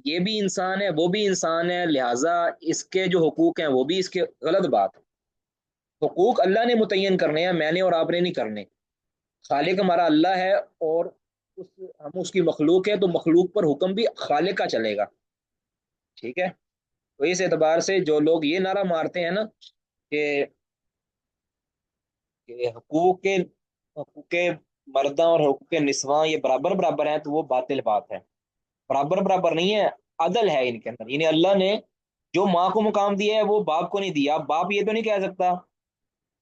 یہ بھی انسان ہے، وہ بھی انسان ہے، لہٰذا اس کے جو حقوق ہیں وہ بھی اس کے، غلط بات ہے۔ حقوق اللہ نے متعین کرنے ہیں، میں نے اور آپ نے نہیں کرنے۔ خالق ہمارا اللہ ہے، اور اس ہم اس کی مخلوق ہے، تو مخلوق پر حکم بھی خالق کا چلے گا، ٹھیک ہے۔ تو اس اعتبار سے جو لوگ یہ نعرہ مارتے ہیں نا کہ حقوق مرداں اور حقوق نسواں یہ برابر برابر ہیں، تو وہ باطل بات ہے۔ برابر برابر نہیں ہے، عدل ہے ان کے اندر۔ یعنی اللہ نے جو ماں کو مقام دیا ہے وہ باپ کو نہیں دیا۔ باپ یہ تو نہیں کہہ سکتا،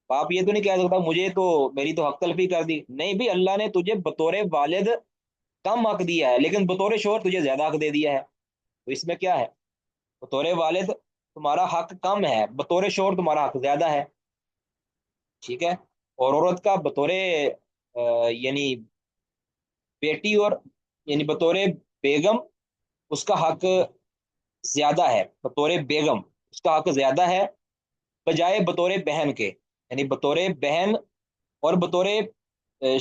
باپ یہ تو نہیں کہہ سکتا مجھے تو میری تو حق تلفی کر دی، نہیں بھی، اللہ نے تجھے بطور والد کم حق دیا ہے، لیکن بطور شوہر تجھے زیادہ حق دے دیا ہے۔ تو اس میں کیا ہے؟ بطور والد تمہارا حق کم ہے، بطور شوہر تمہارا حق زیادہ ہے، ٹھیک ہے۔ اور عورت کا بطور یعنی بیٹی، اور یعنی بطور بیگم اس کا حق زیادہ ہے، بطور بیگم اس کا حق زیادہ ہے بجائے بطور بہن کے۔ یعنی بطور بہن اور بطور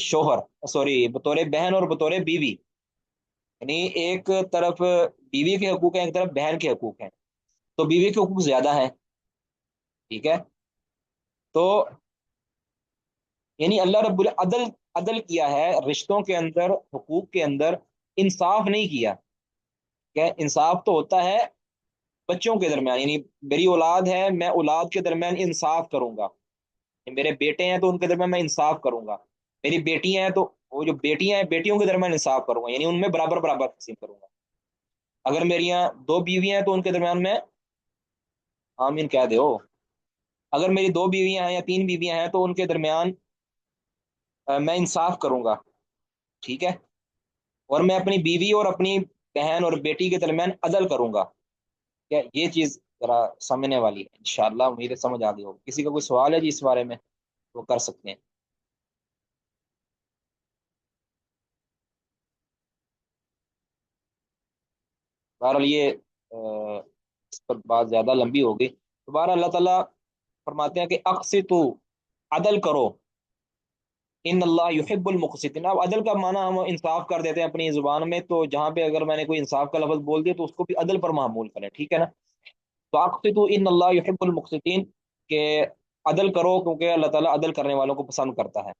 شوہر، سوری، بطور بہن اور بطور بیوی، یعنی ایک طرف بیوی کے حقوق ہیں، ایک طرف بہن کے حقوق ہیں، تو بیوی کے حقوق زیادہ ہیں، ٹھیک ہے۔ تو یعنی اللہ رب العدل عدل کیا ہے رشتوں کے اندر، حقوق کے اندر، انصاف نہیں کیا۔ کہ انصاف تو ہوتا ہے بچوں کے درمیان، یعنی میری اولاد ہے، میں اولاد کے درمیان انصاف کروں گا۔ میرے بیٹے ہیں تو ان کے درمیان میں انصاف کروں گا، میری بیٹیاں ہیں تو وہ جو بیٹیاں ہیں بیٹیوں کے درمیان انصاف کروں گا، یعنی ان میں برابر برابر تقسیم کروں گا۔ اگر میری یہاں 2 بیویاں ہیں تو ان کے درمیان میں، آمین کہہ دو، اگر میری 2 بیویاں ہیں یا 3 بیویاں ہیں تو ان کے درمیان میں انصاف کروں گا، ٹھیک ہے۔ اور میں اپنی بیوی اور اپنی بہن اور بیٹی کے درمیان عدل کروں گا۔ کیا یہ چیز ذرا سمجھنے والی ہے؟ انشاءاللہ امید ہے سمجھ آ گئی ہوگی۔ کسی کا کوئی سوال ہے جی اس بارے میں، وہ کر سکتے ہیں۔ بہرحال یہ اس پر بات زیادہ لمبی ہو گئی۔ دوبارہ اللہ تعالیٰ فرماتے ہیں کہ اقسطوا، عدل کرو، ان اللہ یحب المقسطین۔ اب عدل کا معنی ہم انصاف کر دیتے ہیں اپنی زبان میں، تو جہاں پہ اگر میں نے کوئی انصاف کا لفظ بول دیا تو اس کو بھی عدل پر معمول کریں، ٹھیک ہے نا۔ تو اقسطوا ان اللہ یحب المقسطین، کہ عدل کرو کیونکہ اللہ تعالیٰ عدل کرنے والوں کو پسند کرتا ہے۔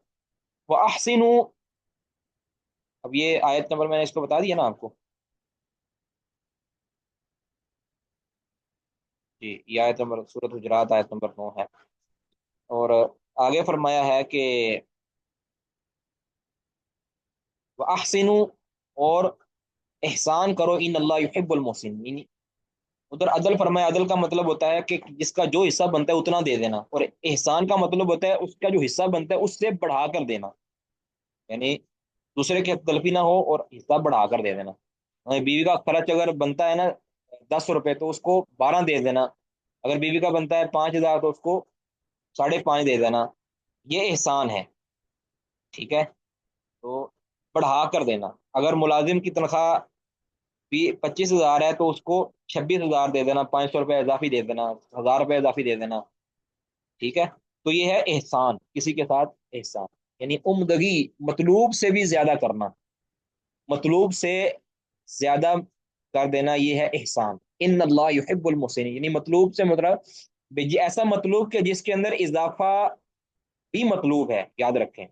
واحسنوا، اب یہ آیت نمبر میں نے اس کو بتا دیا نا آپ کو، جی یہ آیت نمبر سورۃ حجرات آیت نمبر 9 ہے۔ اور آگے فرمایا ہے کہ واحسنوا، اور احسان کرو، ان اللہ یحب المحسنین۔ ادھر عدل فرمایا، عدل کا مطلب ہوتا ہے کہ جس کا جو حصہ بنتا ہے اتنا دے دینا، اور احسان کا مطلب ہوتا ہے اس کا جو حصہ بنتا ہے اس سے بڑھا کر دینا، یعنی دوسرے کی حق تلفی نہ ہو اور حصہ بڑھا کر دے دینا۔ بیوی کا خرچ اگر بنتا ہے نا 10 روپے تو اس کو 12 دے دینا، اگر بیوی کا بنتا ہے 5,000 تو اس کو 5.5 دے دینا، یہ احسان ہے، ٹھیک ہے۔ تو بڑھا کر دینا، اگر ملازم کی تنخواہ 25,000 ہے تو اس کو 26,000 دے دینا، 500 روپے اضافی دے دینا، 1,000 روپے اضافی دے دینا، ٹھیک ہے؟ تو یہ ہے احسان، کسی کے ساتھ احسان، یعنی عمدگی، مطلوب سے بھی زیادہ کرنا، مطلوب سے زیادہ کر دینا، یہ ہے احسان۔ ان اللہ یحب المحسنین، یعنی مطلوب سے مطلب ایسا مطلوب کہ جس کے اندر اضافہ بھی مطلوب ہے، یاد رکھیں،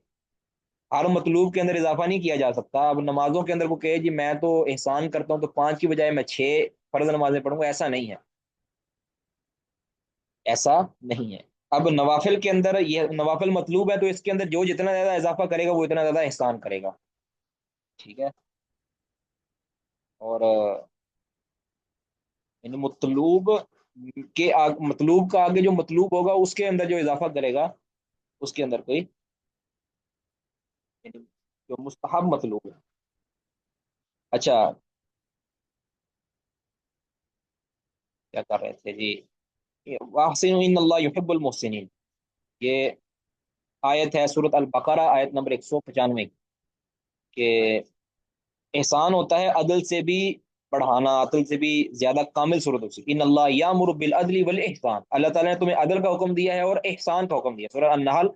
ہر مطلوب کے اندر اضافہ نہیں کیا جا سکتا۔ اب نمازوں کے اندر وہ کہے جی میں تو احسان کرتا ہوں تو 5 کی بجائے میں 6 فرض نمازیں پڑھوں گا، ایسا نہیں ہے، ایسا نہیں ہے۔ اب نوافل کے اندر، یہ نوافل مطلوب ہے تو اس کے اندر جو جتنا زیادہ اضافہ کرے گا وہ اتنا زیادہ احسان کرے گا، ٹھیک ہے؟ اور یعنی مطلوب مطلوب کا آگے جو مطلوب ہوگا اس کے اندر جو اضافہ کرے گا اس کے اندر کوئی، یعنی جو مستحب مطلوب ہے۔ اچھا، کیا کر رہے تھے جی؟ واحسنوا ان اللہ یحب المحسنین، یہ آیت ہے سورۃ البقرہ، آیت نمبر 195، کہ احسان ہوتا ہے عدل سے بھی بڑھانا، عدل سے بھی زیادہ کامل صورت ہوتی ہے۔ ان اللہ یامر بالعدل والاحسان، اللہ تعالیٰ نے تمہیں عدل کا حکم دیا ہے اور احسان کا حکم دیا، سورہ النحل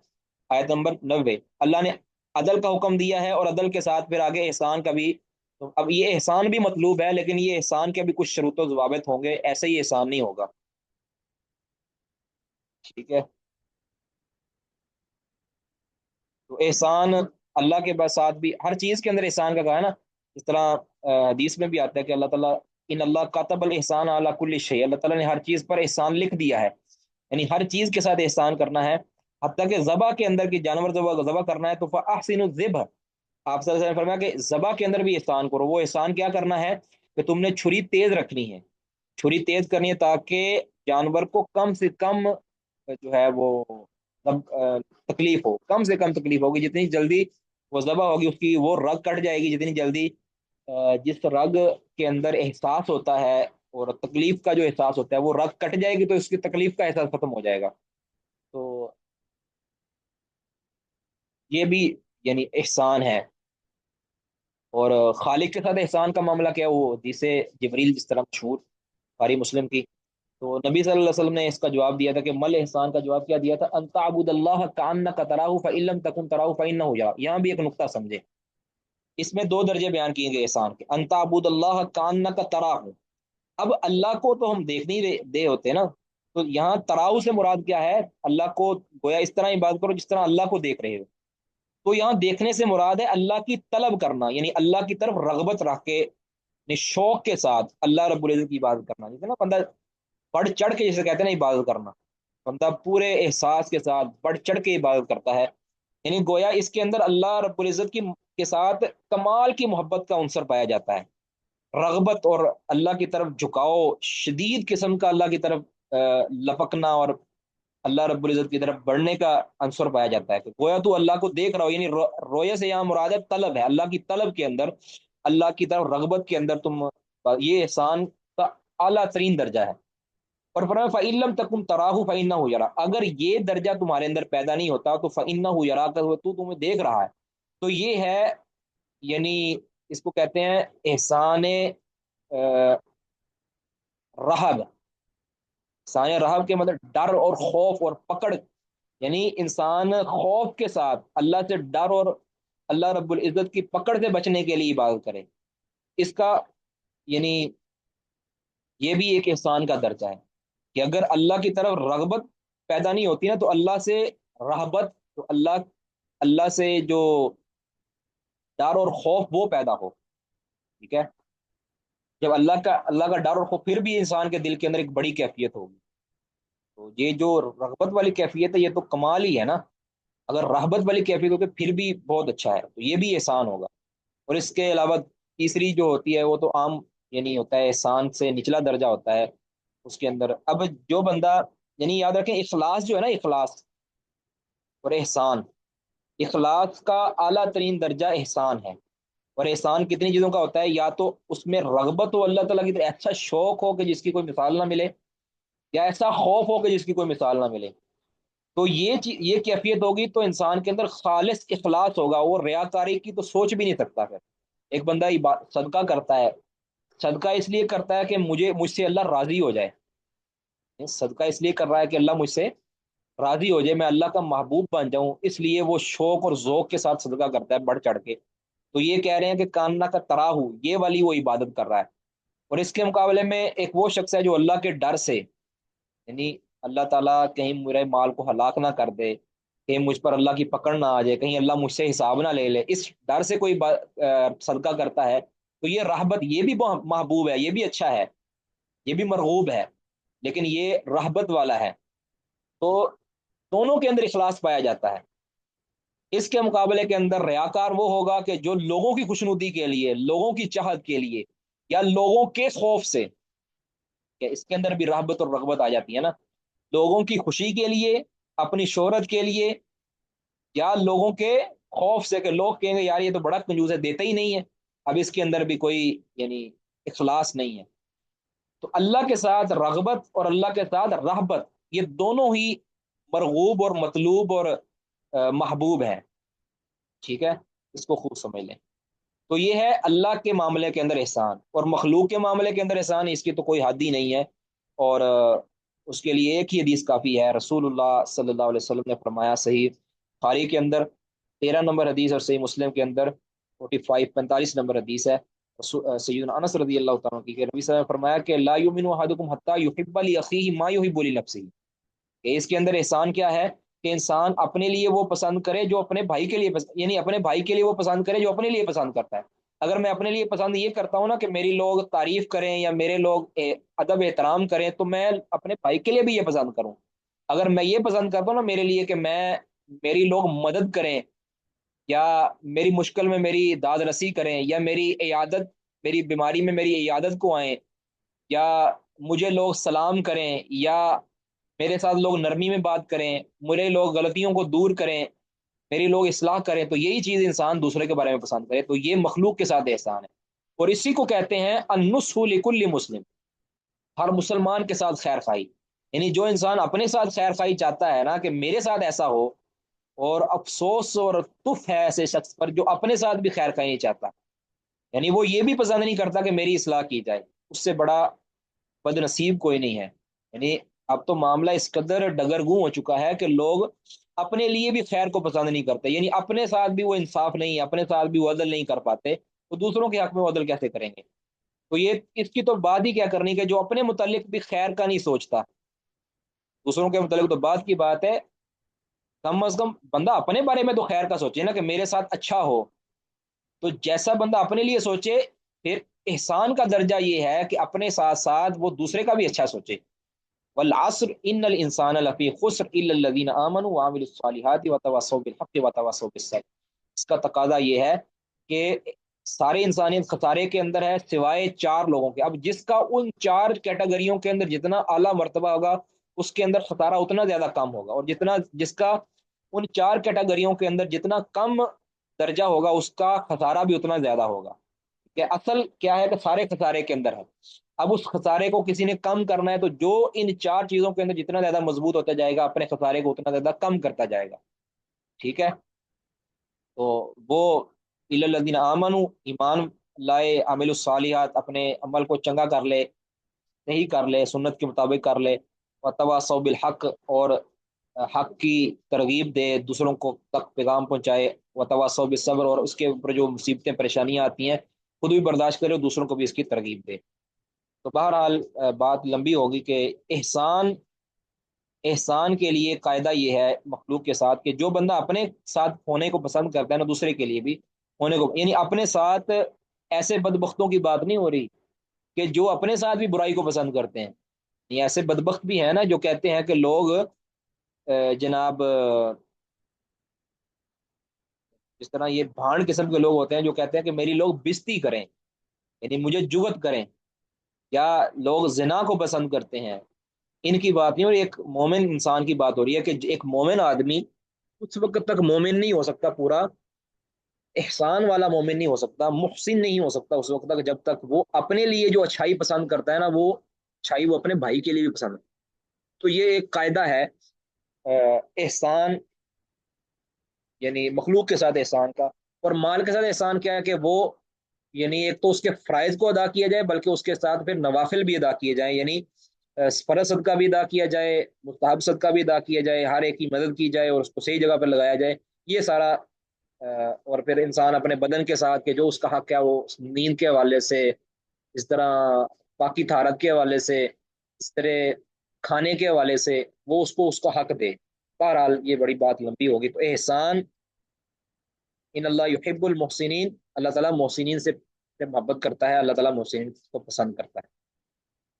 آیت نمبر 90، اللہ نے عدل کا حکم دیا ہے اور عدل کے ساتھ پھر آگے احسان کا بھی۔ تو اب یہ احسان بھی مطلوب ہے لیکن یہ احسان کے بھی کچھ شروط و ضوابط ہوں گے، ایسے ہی احسان نہیں ہوگا، ٹھیک ہے؟ تو احسان اللہ کے ساتھ بھی ہر چیز کے اندر احسان کا کہا ہے نا، اس طرح حدیث میں بھی آتا ہے کہ اللہ تعالیٰ، ان اللہ کاتب الاحسان علی کل شیء، اللہ تعالیٰ نے ہر چیز پر احسان لکھ دیا ہے، یعنی ہر چیز کے ساتھ احسان کرنا ہے، حتیٰ کہ ذبح کے اندر کی جانور ذبح کرنا ہے تو فاحسنوا الذبح، آپ صلی اللہ علیہ وسلم نے فرمایا کہ ذبح کے اندر بھی احسان کرو۔ وہ احسان کیا کرنا ہے کہ تم نے چھری تیز رکھنی ہے، چھری تیز کرنی ہے تاکہ جانور کو کم سے کم جو ہے وہ تکلیف ہو، کم سے کم تکلیف ہوگی، جتنی جلدی وہ ذبح ہوگی اس کی وہ رگ کٹ جائے گی جتنی جلدی، جس رگ کے اندر احساس ہوتا ہے اور تکلیف کا جو احساس ہوتا ہے وہ رگ کٹ جائے گی تو اس کی تکلیف کا احساس ختم ہو جائے گا۔ تو یہ بھی یعنی احسان ہے۔ اور خالق کے ساتھ احسان کا معاملہ کیا، وہ جسے جبریل جس طرح مشہور بخاری مسلم کی، تو نبی صلی اللہ علیہ وسلم نے اس کا جواب دیا تھا کہ مل احسان کا جواب کیا دیا تھا، ان تعبد اللہ کانک تراہ فان لم تکن تراہ فانہ یراک، یہاں بھی ایک نقطہ سمجھے، اس میں 2 درجے بیان کیے گئے احسان کے، ان تعبد اللہ کانک تراہ، اب اللہ کو تو ہم دیکھ نہیں دے ہوتے نا، تو یہاں تراؤ سے مراد کیا ہے، اللہ کو گویا اس طرح عبادت کرو جس طرح اللہ کو دیکھ رہے ہو، تو یہاں دیکھنے سے مراد ہے اللہ کی طلب کرنا، یعنی اللہ کی طرف رغبت رکھ کے، یعنی شوق کے ساتھ اللہ رب العزت کی عبادت کرنا، جیسے نا بندہ بڑھ چڑھ کے، جسے کہتے ہیں نا عبادت کرنا، بندہ پورے احساس کے ساتھ بڑھ چڑھ کے عبادت کرتا ہے، یعنی گویا اس کے اندر اللہ رب العزت کی کے ساتھ کمال کی محبت کا عنصر پایا جاتا ہے، رغبت اور اللہ کی طرف جھکاؤ، شدید قسم کا اللہ کی طرف لپکنا اور اللہ رب العزت کی طرف بڑھنے کا عنصر پایا جاتا ہے، کہ گویا تو اللہ کو دیکھ رہا ہو، یعنی رویے سے یہاں مراد ہے طلب ہے، اللہ کی طلب کے اندر، اللہ کی طرف رغبت کے اندر تم، یہ احسان کا اعلیٰ ترین درجہ ہے۔ اور فرمایا فَإِن لَّمْ تَكُن تَرَاهُ فَإِنَّهُ يَرَاكَ، اگر یہ درجہ تمہارے اندر پیدا نہیں ہوتا تو فَإِنَّهُ يَرَاكَ، تو تمہیں دیکھ رہا ہے، تو یہ ہے یعنی اس کو کہتے ہیں احسان رہب، احسان رہب کے مطلب ڈر اور خوف اور پکڑ، یعنی انسان خوف کے ساتھ اللہ سے ڈر اور اللہ رب العزت کی پکڑ سے بچنے کے لیے عبادت کرے، اس کا یعنی یہ بھی ایک احسان کا درجہ ہے، کہ اگر اللہ کی طرف رغبت پیدا نہیں ہوتی نا تو اللہ سے رہبت، تو اللہ سے جو ڈر اور خوف وہ پیدا ہو، ٹھیک ہے؟ جب اللہ کا ڈر اور خوف پھر بھی انسان کے دل کے اندر ایک بڑی کیفیت ہوگی، تو یہ جو رغبت والی کیفیت ہے یہ تو کمال ہی ہے نا، اگر رہبت والی کیفیت ہو تو پھر بھی بہت اچھا ہے، تو یہ بھی احسان ہوگا۔ اور اس کے علاوہ تیسری جو ہوتی ہے وہ تو عام یعنی ہوتا ہے، احسان سے نچلا درجہ ہوتا ہے، اس کے اندر اب جو بندہ، یعنی یاد رکھیں اخلاص جو ہے نا، اخلاص اور احسان، اخلاص کا اعلیٰ ترین درجہ احسان ہے، اور احسان کتنی چیزوں کا ہوتا ہے، یا تو اس میں رغبت ہو اللہ تعالیٰ کی طرف، ایسا شوق ہو کہ جس کی کوئی مثال نہ ملے، یا ایسا خوف ہو کہ جس کی کوئی مثال نہ ملے، تو یہ کیفیت ہوگی تو انسان کے اندر خالص اخلاص ہوگا، وہ ریاکاری کی تو سوچ بھی نہیں سکتا۔ پھر ایک بندہ صدقہ کرتا ہے صدقہ اس لیے کرتا ہے کہ مجھ سے اللہ راضی ہو جائے، صدقہ اس لیے کر رہا ہے کہ اللہ مجھ سے راضی ہو جائے، میں اللہ کا محبوب بن جاؤں، اس لیے وہ شوق اور ذوق کے ساتھ صدقہ کرتا ہے، بڑھ چڑھ کے۔ تو یہ کہہ رہے ہیں کہ کاننا کا تراہ، یہ والی وہ عبادت کر رہا ہے۔ اور اس کے مقابلے میں ایک وہ شخص ہے جو اللہ کے ڈر سے، یعنی اللہ تعالیٰ کہیں میرے مال کو ہلاک نہ کر دے، کہیں مجھ پر اللہ کی پکڑ نہ آ جائے، کہیں اللہ مجھ سے حساب نہ لے لے، اس ڈر سے کوئی صدقہ کرتا ہے، تو یہ رہبت، یہ بھی محبوب ہے، یہ بھی اچھا ہے، یہ بھی مرغوب ہے، لیکن یہ رہبت والا ہے۔ تو دونوں کے اندر اخلاص پایا جاتا ہے۔ اس کے مقابلے کے اندر ریاکار وہ ہوگا کہ جو لوگوں کی خوشنودی کے لیے، لوگوں کی چاہت کے لیے، یا لوگوں کے خوف سے، کہ اس کے اندر بھی رغبت اور رغبت آ جاتی ہے نا، لوگوں کی خوشی کے لیے، اپنی شہرت کے لیے، یا لوگوں کے خوف سے کہ لوگ کہیں گے یار یہ تو بڑا کنجوس ہے، دیتا ہی نہیں ہے، اب اس کے اندر بھی کوئی یعنی اخلاص نہیں ہے۔ تو اللہ کے ساتھ رغبت اور اللہ کے ساتھ رہبت، یہ دونوں ہی مرغوب اور مطلوب اور محبوب ہیں، ٹھیک ہے؟ اس کو خوب سمجھ لیں۔ تو یہ ہے اللہ کے معاملے کے اندر احسان، اور مخلوق کے معاملے کے اندر احسان، اس کی تو کوئی حد ہی نہیں ہے۔ اور اس کے لیے ایک ہی حدیث کافی ہے، رسول اللہ صلی اللہ علیہ وسلم نے فرمایا، صحیح بخاری کے اندر 13 نمبر حدیث، اور صحیح مسلم کے اندر 45 نمبر حدیث ہے، سیدنا انس رضی اللہ تعالیٰ عنہ کی، کہ نبی صلی اللہ علیہ وسلم نے فرمایا کہ لا یؤمن احدکم حتی یحب لاخیہ ما یحب لنفسہ، کہ اس کے اندر احسان کیا ہے، کہ انسان اپنے لیے وہ پسند کرے جو اپنے بھائی کے لیے یعنی اپنے بھائی کے لیے وہ پسند کرے جو اپنے لیے پسند کرتا ہے۔ اگر میں اپنے لیے پسند یہ کرتا ہوں نا کہ میری لوگ تعریف کریں یا میرے لوگ ادب احترام کریں، تو میں اپنے بھائی کے لیے بھی یہ پسند کروں۔ اگر میں یہ پسند کرتا ہوں نا میرے لیے کہ میری لوگ مدد کریں، یا میری مشکل میں میری داد رسی کریں، یا میری عیادت، میری بیماری میں میری عیادت کو آئیں، یا مجھے لوگ سلام کریں، یا میرے ساتھ لوگ نرمی میں بات کریں، میرے لوگ غلطیوں کو دور کریں، میری لوگ اصلاح کریں، تو یہی چیز انسان دوسرے کے بارے میں پسند کرے، تو یہ مخلوق کے ساتھ احسان ہے۔ اور اسی کو کہتے ہیں النصح لکل مسلم، ہر مسلمان کے ساتھ خیر خواہی، یعنی جو انسان اپنے ساتھ خیر خواہی چاہتا ہے نا کہ میرے ساتھ ایسا ہو، اور افسوس اور تف ہے ایسے شخص پر جو اپنے ساتھ بھی خیر خواہی نہیں چاہتا، یعنی وہ یہ بھی پسند نہیں کرتا کہ میری اصلاح کی جائے، اس سے بڑا بد نصیب کوئی نہیں ہے۔ یعنی اب تو معاملہ اس قدر ڈگرگوں ہو چکا ہے کہ لوگ اپنے لیے بھی خیر کو پسند نہیں کرتے، یعنی اپنے ساتھ بھی وہ انصاف نہیں، اپنے ساتھ بھی وہ عدل نہیں کر پاتے، تو دوسروں کے حق میں وہ عدل کیسے کریں گے؟ تو یہ اس کی تو بات ہی کیا کرنی کہ جو اپنے متعلق بھی خیر کا نہیں سوچتا، دوسروں کے متعلق تو بات کی بات ہے، کم از کم بندہ اپنے بارے میں تو خیر کا سوچے نا کہ میرے ساتھ اچھا ہو۔ تو جیسا بندہ اپنے لیے سوچے، پھر احسان کا درجہ یہ ہے کہ اپنے ساتھ ساتھ وہ دوسرے کا بھی اچھا سوچے۔ والعصر ان الانسان لفی خسر الا الذین آمنوا وعملوا الصالحات وتواصوا بالحق وتواصوا بالصبر، اس کا تقاضا یہ ہے کہ سارے انسانیت خسارے کے اندر ہے سوائے 4 لوگوں کے۔ اب جس کا ان 4 کیٹیگریوں کے اندر جتنا اعلیٰ مرتبہ ہوگا، اس کے اندر خسارہ اتنا زیادہ کم ہوگا، اور جس کا ان 4 کیٹیگریوں کے اندر جتنا کم درجہ ہوگا، اس کا خسارہ بھی اتنا زیادہ ہوگا۔ کہ اصل کیا ہے کہ سارے خسارے کے اندر ہے، اب اس خسارے کو کسی نے کم کرنا ہے، تو جو ان 4 چیزوں کے اندر جتنا زیادہ مضبوط ہوتا جائے گا، اپنے خسارے کو اتنا زیادہ کم کرتا جائے گا، ٹھیک ہے؟ تو وہ الا الذین آمنوا، ایمان لائے، عامل الصالحات، اپنے عمل کو چنگا کر لے، صحیح کر لے، سنت کے مطابق کر لے، وتواصوا بالحق، اور حق کی ترغیب دے، دوسروں کو تک پیغام پہنچائے، وتواصوا بالصبر، اور اس کے اوپر جو مصیبتیں پریشانیاں آتی ہیں خود بھی برداشت کرے اور دوسروں کو بھی اس کی ترغیب دے۔ تو بہرحال بات لمبی ہوگی کہ احسان کے لیے قاعدہ یہ ہے مخلوق کے ساتھ، کہ جو بندہ اپنے ساتھ ہونے کو پسند کرتا ہے نا، دوسرے کے لیے بھی ہونے کو، یعنی اپنے ساتھ ایسے بدبختوں کی بات نہیں ہو رہی کہ جو اپنے ساتھ بھی برائی کو پسند کرتے ہیں، یہ ایسے بدبخت بھی ہیں نا جو کہتے ہیں کہ لوگ جناب جس طرح یہ بھاڑ قسم کے لوگ ہوتے ہیں جو کہتے ہیں کہ میری لوگ بستی کریں، یعنی مجھے جگت کریں، یا لوگ زنا کو پسند کرتے ہیں، ان کی بات نہیں، اور ایک مومن انسان کی بات ہو رہی ہے کہ ایک مومن آدمی اس وقت تک مومن نہیں ہو سکتا، پورا احسان والا مومن نہیں ہو سکتا، محسن نہیں ہو سکتا اس وقت تک جب تک وہ اپنے لیے جو اچھائی پسند کرتا ہے نا، وہ اچھائی وہ اپنے بھائی کے لیے بھی پسند ہے۔ تو یہ ایک قاعدہ ہے احسان، یعنی مخلوق کے ساتھ احسان کا۔ اور مال کے ساتھ احسان کیا ہے کہ وہ یعنی ایک تو اس کے فرائض کو ادا کیا جائے، بلکہ اس کے ساتھ پھر نوافل بھی ادا کیے جائیں، یعنی فرض صدقہ بھی ادا کیا جائے، مستحب صدقہ بھی ادا کیا جائے، ہر ایک کی مدد کی جائے اور اس کو صحیح جگہ پر لگایا جائے، یہ سارا اور پھر انسان اپنے بدن کے ساتھ کہ جو اس کا حق ہے وہ نیند کے حوالے سے، اس طرح پاکی طہارت کے حوالے سے، اس طرح کھانے کے حوالے سے وہ اس کو اس کا حق دے۔ بہرحال یہ بڑی بات لمبی ہوگی، تو احسان، ان اللہ یحب المحسنین، اللہ تعالیٰ محسنین سے محبت کرتا ہے، اللہ تعالیٰ محسنین کو پسند کرتا ہے۔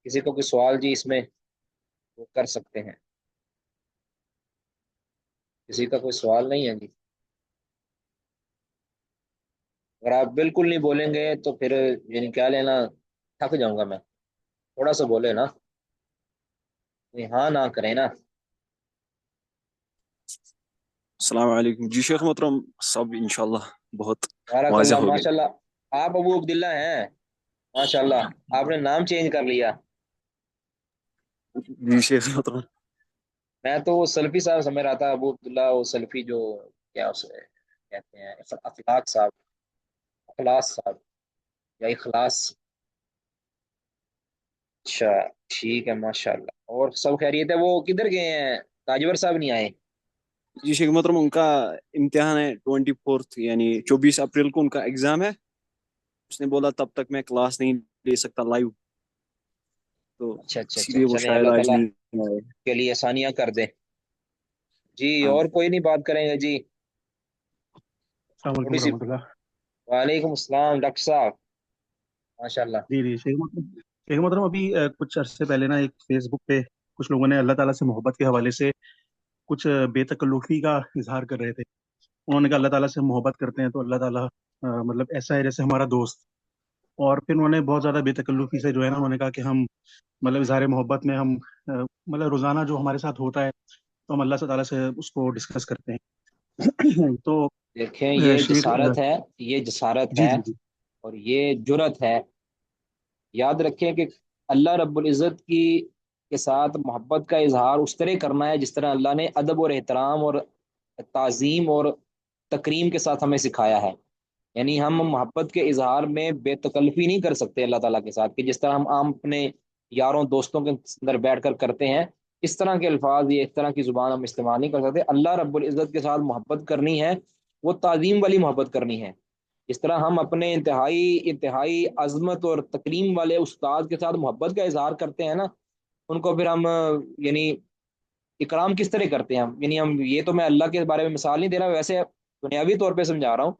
کسی کو کوئی سوال جی اس میں وہ کر سکتے ہیں؟ کسی کا کوئی سوال نہیں ہے جی؟ اگر آپ بالکل نہیں بولیں گے تو پھر یعنی کیا لینا، تھک جاؤں گا میں، تھوڑا سا بولے نا، ہاں نہ کریں نا۔ السلام علیکم جی شیخ محترم، سب انشاءاللہ بہت بارک واضح اللہ، ہو گئے۔ ماشاء اللہ، آپ ابو عبداللہ ہیں؟ ماشاء اللہ، آپ نے نام چینج کر لیا۔ جی شیخ محترم، میں تو وہ سلفی صاحب سمجھ رہا تھا، ابو عبداللہ وہ سلفی جو کیا اسے کہتے ہیں، اخلاق صاحب، اخلاص صاحب یا اخلاص۔ اچھا، ٹھیک ہے، ماشاء اللہ، اور سب خیریت ہے؟ وہ کدھر گئے ہیں؟ تاجور صاحب نہیں آئے؟ جی شیخ محترم ان کا امتحان ہے 24 یعنی 24 اپریل کو ان کا ایگزام ہے۔ اس نے بولا تب تک میں کلاس نہیں لے سکتا لائیو، تو اچھا اچھا اسی اچھا، لیے وہ چلیں شاید اللہ آج تعالیٰ نہیں آئے۔ کے لیے آسانیاں کر دے جی۔ ہاں اور کوئی نہیں بات کریں گے جی؟ السلام علیکم تھوڑی سی، ورحمۃ اللہ۔ وعلیکم السلام ڈاکٹر صاحب، ماشاء اللہ۔ جی جی شیخ محترم ابھی کچھ عرصے پہلے نا ایک فیس بک پہ کچھ لوگوں نے اللہ تعالیٰ سے محبت کے حوالے سے کچھ بے تکلفی کا اظہار کر رہے تھے۔ انہوں نے کہا اللہ تعالیٰ سے محبت کرتے ہیں تو اللہ تعالیٰ مطلب ایسا ہے جیسے ہمارا دوست، اور پھر انہوں نے بہت زیادہ بے تکلفی سے جو ہے نا انہوں نے کہا کہ ہم مطلب اظہار محبت میں ہم مطلب روزانہ جو ہمارے ساتھ ہوتا ہے تو ہم اللہ تعالیٰ سے اس کو ڈسکس کرتے ہیں تو دیکھیں یہ شیخ جسارت ہے، یہ جسارت جی ہے جی جی اور یہ جرت ہے۔ یاد رکھیں کہ اللہ رب العزت کے ساتھ محبت کا اظہار اس طرح کرنا ہے جس طرح اللہ نے ادب اور احترام اور تعظیم اور تکریم کے ساتھ ہمیں سکھایا ہے۔ یعنی ہم محبت کے اظہار میں بے تکلفی نہیں کر سکتے اللہ تعالیٰ کے ساتھ، کہ جس طرح ہم عام اپنے یاروں دوستوں کے اندر بیٹھ کر کرتے ہیں، اس طرح کے الفاظ یا اس طرح کی زبان ہم استعمال نہیں کر سکتے۔ اللہ رب العزت کے ساتھ محبت کرنی ہے، وہ تعظیم والی محبت کرنی ہے۔ اس طرح ہم اپنے انتہائی عظمت اور تکریم والے استاد کے ساتھ محبت کا اظہار کرتے ہیں نا، ان کو پھر ہم یعنی اکرام کس طرح کرتے ہیں ہم، یعنی ہم یہ تو میں اللہ کے بارے میں مثال نہیں دے رہا، ویسے دنیاوی طور پہ سمجھا رہا ہوں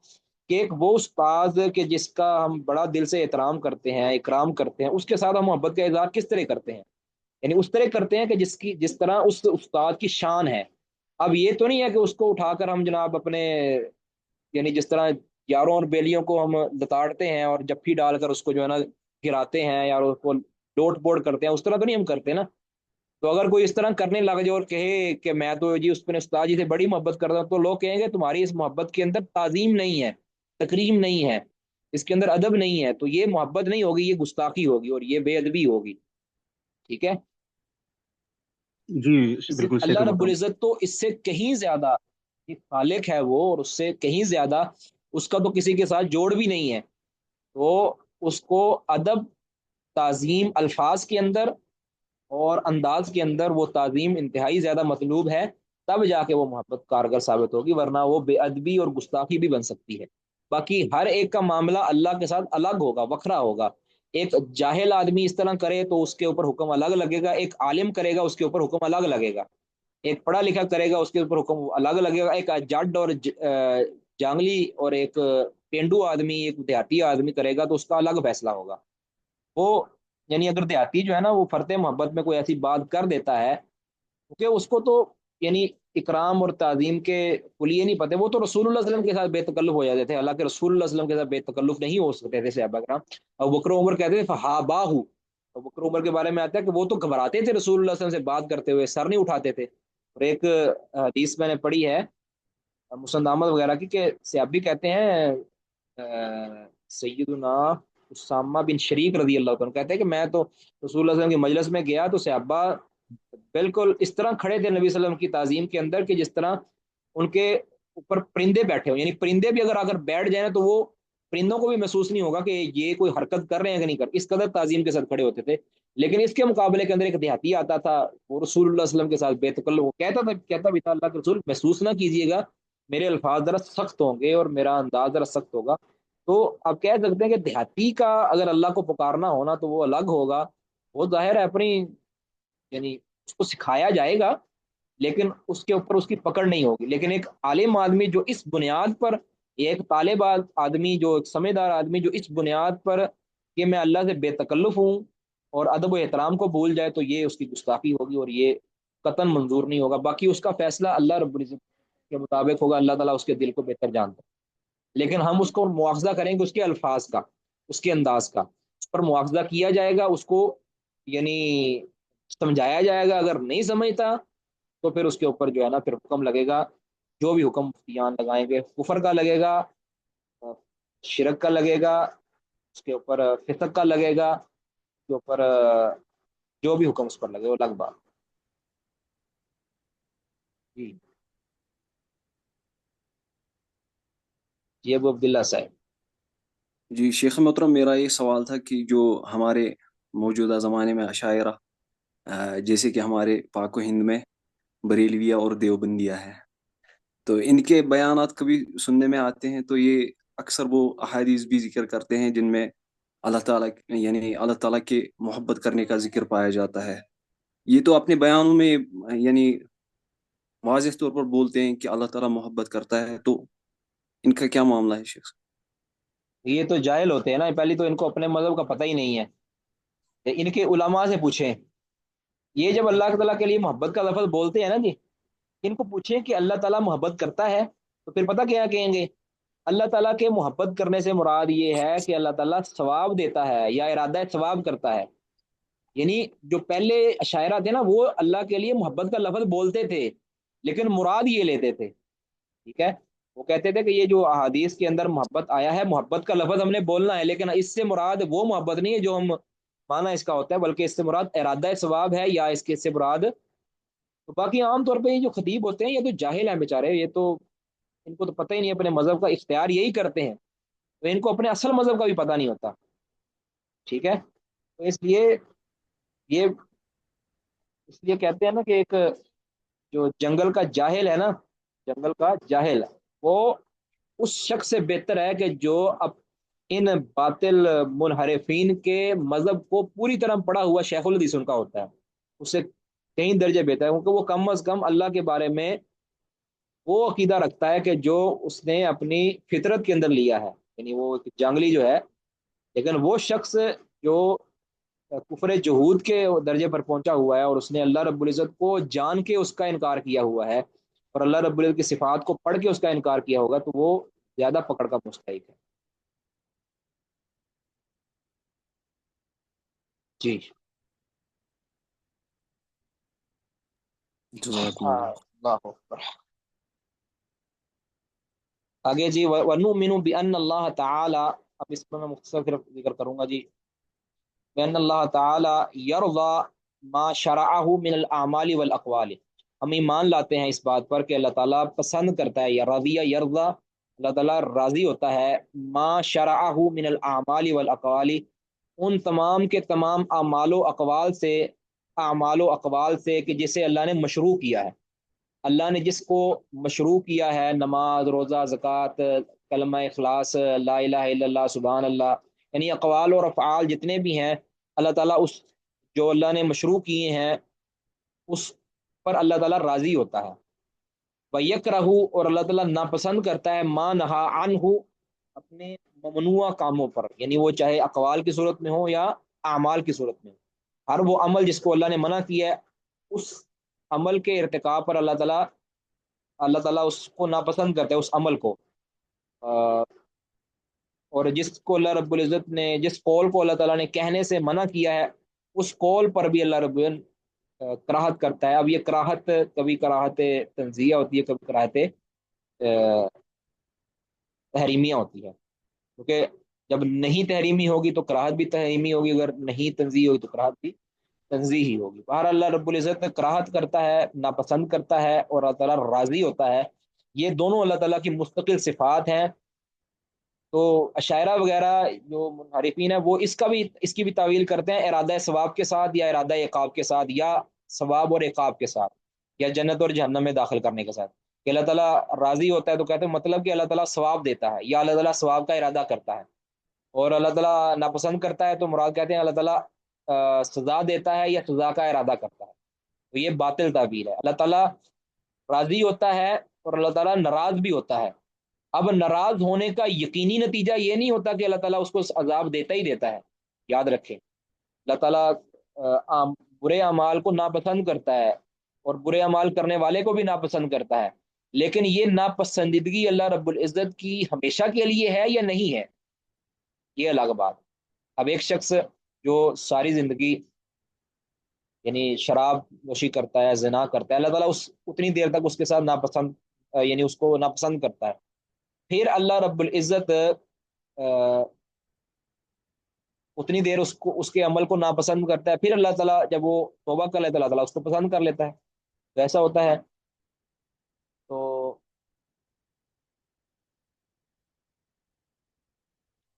کہ ایک وہ استاد کہ جس کا ہم بڑا دل سے احترام کرتے ہیں، اکرام کرتے ہیں، اس کے ساتھ ہم محبت کا اظہار کس طرح کرتے ہیں؟ یعنی اس طرح کرتے ہیں کہ جس طرح اس استاد کی شان ہے۔ اب یہ تو نہیں ہے کہ اس کو اٹھا کر ہم جناب اپنے یعنی جس طرح یاروں اور بیلیوں کو ہم لتاڑتے ہیں اور جفی ڈال کر اس کو جو ہے نا گراتے ہیں یا اس کو لوٹ پوٹ کرتے ہیں، اس طرح تو نہیں ہم کرتے نا۔ تو اگر کوئی اس طرح کرنے لگ جائے اور کہے کہ میں تو جی اس پہ استاد جی سے بڑی محبت کرتا ہوں، تو لوگ کہیں گے تمہاری اس محبت کے اندر تعظیم نہیں ہے، تکریم نہیں ہے، اس کے اندر ادب نہیں ہے، تو یہ محبت نہیں ہوگی، یہ گستاخی ہوگی اور یہ بے ادبی ہوگی۔ ٹھیک ہے؟ جی بالکل شیخ اللہ رب محترم۔ العزت تو اس سے کہیں زیادہ یہ خالق ہے وہ، اور اس سے کہیں زیادہ اس کا تو کسی کے ساتھ جوڑ بھی نہیں ہے، تو اس کو ادب، تعظیم الفاظ کے اندر اور انداز کے اندر وہ تعظیم انتہائی زیادہ مطلوب ہے، تب جا کے وہ محبت کارگر ثابت ہوگی، ورنہ وہ بے ادبی اور گستاخی بھی بن سکتی ہے۔ باقی ہر ایک کا معاملہ اللہ کے ساتھ الگ ہوگا، وکھرا ہوگا۔ ایک جاہل آدمی اس طرح کرے تو اس کے اوپر حکم الگ لگے گا، ایک عالم کرے گا اس کے اوپر حکم الگ لگے گا، ایک پڑھا لکھا کرے گا اس کے اوپر حکم الگ لگے گا، ایک جڈ اور جانگلی اور ایک پینڈو آدمی، ایک دیہاتی آدمی کرے گا تو اس کا الگ فیصلہ ہوگا۔ وہ یعنی اگر دیہاتی جو ہے نا وہ فرتے محبت میں کوئی ایسی بات کر دیتا ہے، کیونکہ اس کو تو یعنی اکرام اور تعظیم کے کلیے نہیں پتے، وہ تو رسول اللہ صلی اللہ علیہ وسلم کے ساتھ بے تکلف ہو جاتے تھے، حالانکہ رسول اللہ صلی اللہ علیہ وسلم کے ساتھ بے تکلف نہیں ہو سکتے تھے صحابہ کرام۔ اور بکر عمر کہتے تھے فہاباہ، اور بکر عمر کے بارے میں آتا ہے کہ وہ تو گھبراتے تھے رسول اللہ صلی اللہ علیہ وسلم سے بات کرتے ہوئے، سر نہیں اٹھاتے تھے۔ اور ایک حدیث میں نے پڑھی ہے مسند احمد وغیرہ کی، کہ صحابی کہتے ہیں سیدنا اسامہ بن شریک رضی اللہ عنہ کہتے ہیں کہ میں تو رسول اللہ صلی اللہ علیہ وسلم کی مجلس میں گیا تو صحابہ بالکل اس طرح کھڑے تھے نبی صلی اللہ علیہ وسلم کی تعظیم کے اندر کہ جس طرح ان کے اوپر پرندے بیٹھے ہو، یعنی پرندے بھی اگر بیٹھ جائیں تو وہ پرندوں کو بھی محسوس نہیں ہوگا کہ یہ کوئی حرکت کر رہے ہیں کہ نہیں کر، اس قدر تعظیم کے ساتھ کھڑے ہوتے تھے۔ لیکن اس کے مقابلے کے اندر ایک دیہاتی آتا تھا، وہ رسول اللہ صلی اللہ علیہ وسلم کے ساتھ بے تکلف، وہ کہتا بھی تھا اللہ کے رسول محسوس نہ کیجیے گا، میرے الفاظ ذرا سخت ہوں گے اور میرا انداز ذرا سخت ہوگا۔ تو آپ کہہ سکتے ہیں کہ دیہاتی کا اگر اللہ کو پکارنا ہونا تو وہ الگ ہوگا، وہ ظاہر ہے اپنی، یعنی اس کو سکھایا جائے گا لیکن اس کے اوپر اس کی پکڑ نہیں ہوگی۔ لیکن ایک عالم آدمی جو اس بنیاد پر، ایک طالب آدمی جو ایک سمجھدار آدمی جو اس بنیاد پر کہ میں اللہ سے بے تکلف ہوں اور ادب و احترام کو بھول جائے تو یہ اس کی گستاخی ہوگی اور یہ قطعاً منظور نہیں ہوگا۔ باقی اس کا فیصلہ اللہ رب العزت کے مطابق ہوگا، اللہ تعالیٰ اس کے دل کو بہتر جانتا ہے۔ لیکن ہم اس کو مواخذہ کریں گے اس کے الفاظ کا، اس کے انداز کا، اس پر مواخذہ کیا جائے گا، اس کو یعنی سمجھایا جائے گا۔ اگر نہیں سمجھتا تو پھر اس کے اوپر جو ہے نا پھر حکم لگے گا، جو بھی حکم مفتیان لگائیں گے، کفر کا لگے گا، شرک کا لگے گا، اس کے اوپر فسق کا لگے گا، اس کے اوپر جو بھی حکم اس پر لگے وہ لگ بات۔ جی جی ابو عبداللہ صاحب۔ جی شیخ محترم، میرا یہ سوال تھا کہ جو ہمارے موجودہ زمانے میں عشائرہ جیسے کہ ہمارے پاک و ہند میں بریلویہ اور دیوبندیہ ہے، تو ان کے بیانات کبھی سننے میں آتے ہیں تو یہ اکثر وہ احادیث بھی ذکر کرتے ہیں جن میں اللہ تعالیٰ یعنی اللہ تعالیٰ کے محبت کرنے کا ذکر پایا جاتا ہے۔ یہ تو اپنے بیانوں میں یعنی واضح طور پر بولتے ہیں کہ اللہ تعالیٰ محبت کرتا ہے، تو ان کا کیا معاملہ ہے شیخ؟ یہ تو جاہل ہوتے ہیں نا، پہلی تو ان کو اپنے مذہب کا پتہ ہی نہیں ہے، ان کے علماء سے پوچھیں۔ یہ جب اللہ تعالیٰ کے لیے محبت کا لفظ بولتے ہیں نا جی، ان کو پوچھیں کہ اللہ تعالیٰ محبت کرتا ہے تو پھر پتہ کیا کہیں گے؟ اللہ تعالیٰ کے محبت کرنے سے مراد یہ ہے کہ اللہ تعالیٰ ثواب دیتا ہے یا ارادہ ثواب کرتا ہے۔ یعنی جو پہلے شاعرہ تھے نا وہ اللہ کے لیے محبت کا لفظ بولتے تھے لیکن مراد یہ لیتے تھے، ٹھیک ہے؟ وہ کہتے تھے کہ یہ جو احادیث کے اندر محبت آیا ہے، محبت کا لفظ ہم نے بولنا ہے لیکن اس سے مراد وہ محبت نہیں ہے جو ہم مانا اس کا ہوتا ہے، بلکہ اس سے مراد ارادہ ثواب ہے یا اس کے سے مراد۔ تو باقی عام طور پہ یہ جو خطیب ہوتے ہیں یہ تو جاہل ہیں بیچارے، یہ تو ان کو تو پتہ ہی نہیں، اپنے مذہب کا اختیار یہی کرتے ہیں تو ان کو اپنے اصل مذہب کا بھی پتہ نہیں ہوتا، ٹھیک ہے؟ تو یہ اس لیے کہتے ہیں نا کہ ایک جو جنگل کا جاہل ہے نا، جنگل کا جاہل وہ اس شخص سے بہتر ہے کہ جو اب ان باطل منحرفین کے مذہب کو پوری طرح پڑھا ہوا شیخ الحدیث ان کا ہوتا ہے، اس سے کئی درجے بہتر ہے، کیونکہ وہ کم از کم اللہ کے بارے میں وہ عقیدہ رکھتا ہے کہ جو اس نے اپنی فطرت کے اندر لیا ہے، یعنی وہ ایک جنگلی جو ہے۔ لیکن وہ شخص جو کفر جہود کے درجے پر پہنچا ہوا ہے اور اس نے اللہ رب العزت کو جان کے اس کا انکار کیا ہوا ہے اور اللہ رب العزت کی صفات کو پڑھ کے اس کا انکار کیا ہوگا، تو وہ زیادہ پکڑ کا مستحق ہے۔ جی جزاکم ہاں، اللہ۔ اللہ اکبر۔ آگے جی وَنُؤْمِنُ بِأَنَّ اللَّهَ تعالی، اب اس پر میں مختصر صرف ذکر کروں گا جی، بِأَنَّ اللَّهَ تعالی يَرْضَى مَا شَرَعَهُ مِنَ الْأَعْمَالِ وَالْأَقْوَالِ، ہم ایمان لاتے ہیں اس بات پر کہ اللہ تعالیٰ پسند کرتا ہے، یا رضیہ یرضا، اللہ تعالیٰ راضی ہوتا ہے، ما شرعہ من الاعمال والاقوال، ان تمام کے تمام اعمال و اقوال سے کہ جسے اللہ نے مشروع کیا ہے۔ اللہ نے جس کو مشروع کیا ہے، نماز، روزہ، زکوٰۃ، کلمہ اخلاص، لا الہ الا اللہ، سبحان اللہ، یعنی اقوال اور افعال جتنے بھی ہیں اللہ تعالیٰ اس جو اللہ نے مشروع کیے ہیں اس پر اللہ تعالیٰ راضی ہوتا ہے۔ وَيَكْرَهُ، اور اللہ تعالیٰ ناپسند کرتا ہے، مَا نَهَا عَنْهُ، اپنے ممنوع کاموں پر، یعنی وہ چاہے اقوال کی صورت میں ہو یا اعمال کی صورت میں ہو، ہر وہ عمل جس کو اللہ نے منع کیا ہے اس عمل کے ارتکاب پر اللہ تعالیٰ اس کو ناپسند کرتا ہے، اس عمل کو، اور جس کو اللہ رب العزت نے، جس قول کو اللہ تعالیٰ نے کہنے سے منع کیا ہے اس قول پر بھی اللہ رب العزت کراہت کرتا ہے۔ اب یہ کراہت کبھی کراہت تنزیہ ہوتی ہے، کبھی کراہت تحریمیہ ہوتی ہے، کیونکہ جب نہیں تحریمی ہوگی تو کراہت بھی تحریمی ہوگی، اگر نہیں تنزیہ ہوگی تو کراہت بھی تنزیہ ہی ہوگی۔ بہر اللہ رب العزت کراہت کرتا ہے، ناپسند کرتا ہے، اور اللہ تعالیٰ راضی ہوتا ہے، یہ دونوں اللہ تعالیٰ کی مستقل صفات ہیں۔ تو اشاعرہ وغیرہ جو منحرفین ہیں وہ اس کی بھی تعویل کرتے ہیں ارادہ ثواب کے ساتھ، یا ارادہ عقاب کے ساتھ، یا ثواب اور عقاب کے ساتھ، یا جنت اور جہنم میں داخل کرنے کے ساتھ، کہ اللہ تعالیٰ راضی ہوتا ہے تو کہتے ہیں مطلب کہ اللہ تعالیٰ ثواب دیتا ہے، یا اللہ تعالیٰ ثواب کا ارادہ کرتا ہے، اور اللہ تعالیٰ ناپسند کرتا ہے تو مراد کہتے ہیں اللہ تعالیٰ سزا دیتا ہے یا سزا کا ارادہ کرتا ہے۔ تو یہ باطل تعبیر ہے۔ اللہ تعالیٰ راضی ہوتا ہے اور اللہ تعالیٰ ناراض بھی ہوتا ہے۔ اب ناراض ہونے کا یقینی نتیجہ یہ نہیں ہوتا کہ اللہ تعالیٰ اس کو عذاب دیتا ہی دیتا ہے، یاد رکھیں اللہ تعالیٰ برے اعمال کو ناپسند کرتا ہے اور برے اعمال کرنے والے کو بھی ناپسند کرتا ہے، لیکن یہ ناپسندیدگی اللہ رب العزت کی ہمیشہ کے لیے ہے یا نہیں ہے، یہ الگ بات۔ اب ایک شخص جو ساری زندگی یعنی شراب نوشی کرتا ہے، زنا کرتا ہے، اللہ تعالیٰ اتنی دیر تک اس کے ساتھ ناپسند یعنی اس کو ناپسند کرتا ہے، پھر اللہ رب العزت اتنی دیر اس کے عمل کو ناپسند کرتا ہے، پھر اللہ تعالیٰ جب وہ توبہ کر لیتا ہے اللہ تعالیٰ اس کو پسند کر لیتا ہے، تو ایسا ہوتا ہے۔ تو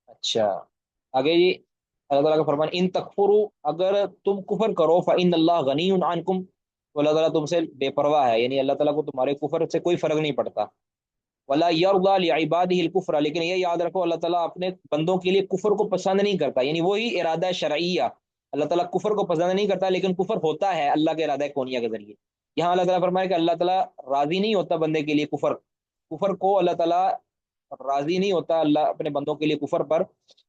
اچھا آگے جی اللہ تعالیٰ کا فرمان ان تکفروا، اگر تم کفر کرو فإن اللہ غنی عنکم، تو اللہ تعالیٰ تم سے بے پرواہ ہے، یعنی اللہ تعالیٰ کو تمہارے کفر سے کوئی فرق نہیں پڑتا۔ ولا یرضى لعباده الكفر، لیکن یہ یاد رکھو اللہ تعالیٰ اپنے بندوں کے لیے کفر کو پسند نہیں کرتا، یعنی وہی ارادہ شرعیہ، اللہ تعالیٰ کفر کو پسند نہیں کرتا لیکن کفر ہوتا ہے اللہ کے ارادہ کونیہ کے ذریعے۔ یہاں اللہ تعالیٰ فرمایا کہ اللہ تعالیٰ راضی نہیں ہوتا بندے کے لیے کفر کو اللہ تعالیٰ راضی نہیں ہوتا اللہ اپنے بندوں کے لیے کفر پر۔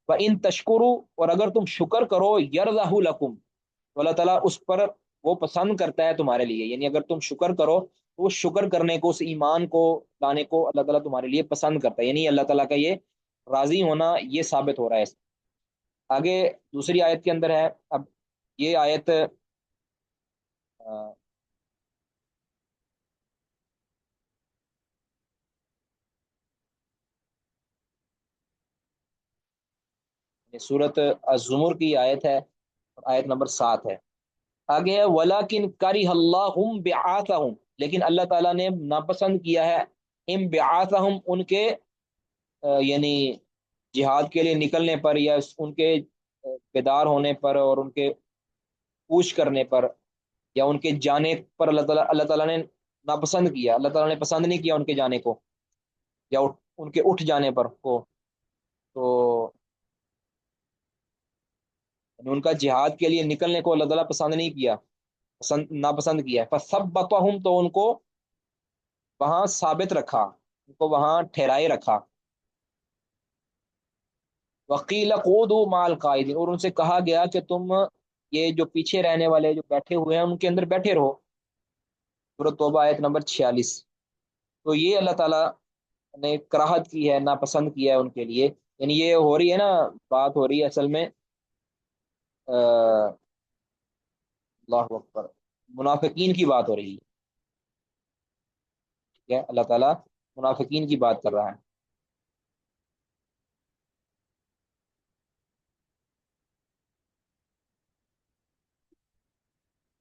وَإِن تشکروا، اور اگر تم شکر کرو یرضہ لکم، تو اللہ تعالیٰ اس پر وہ پسند کرتا ہے تمہارے لیے، یعنی اگر تم شکر کرو تو وہ شکر کرنے کو، اس ایمان کو لانے کو اللہ تعالیٰ تمہارے لیے پسند کرتا ہے، یعنی اللہ تعالیٰ کا یہ راضی ہونا یہ ثابت ہو رہا ہے۔ آگے دوسری آیت کے اندر ہے، اب یہ آیت سورۃ الزمر کی آیت ہے، آیت نمبر 7 ہے۔ آگے ہے وَلَكِنْ كَرِهَ اللَّهُمْ بِعَاثَهُمْ، لیکن اللہ تعالیٰ نے ناپسند کیا ہے انبعاثہم، ان کے یعنی جہاد کے لیے نکلنے پر، یا ان کے بیدار ہونے پر اور ان کے کوش کرنے پر یا ان کے جانے پر اللہ تعالیٰ نے ناپسند کیا، اللہ تعالیٰ نے پسند نہیں کیا ان کے جانے کو یا ان کے اٹھ جانے پر کو، تو ان کا جہاد کے لیے نکلنے کو اللہ تعالیٰ پسند نہیں کیا، ناپسند کیا۔ فثبتہم، تو ان کو وہاں ثابت رکھا، ان کو وہاں ٹھہرائے رکھا۔ وقیل قعودوا مع القاعدین، اور ان سے کہا گیا کہ تم یہ جو پیچھے رہنے والے جو بیٹھے ہوئے ہیں ان کے اندر بیٹھے رہو۔ سورۃ توبہ آیت نمبر 46۔ تو یہ اللہ تعالیٰ نے کراہت کی ہے، ناپسند کیا ہے ان کے لیے، یعنی یہ ہو رہی ہے نا، بات ہو رہی ہے اصل میں اللہ اکبر، منافقین کی بات ہو رہی ہے، ٹھیک ہے، اللہ تعالیٰ منافقین کی بات کر رہا ہے۔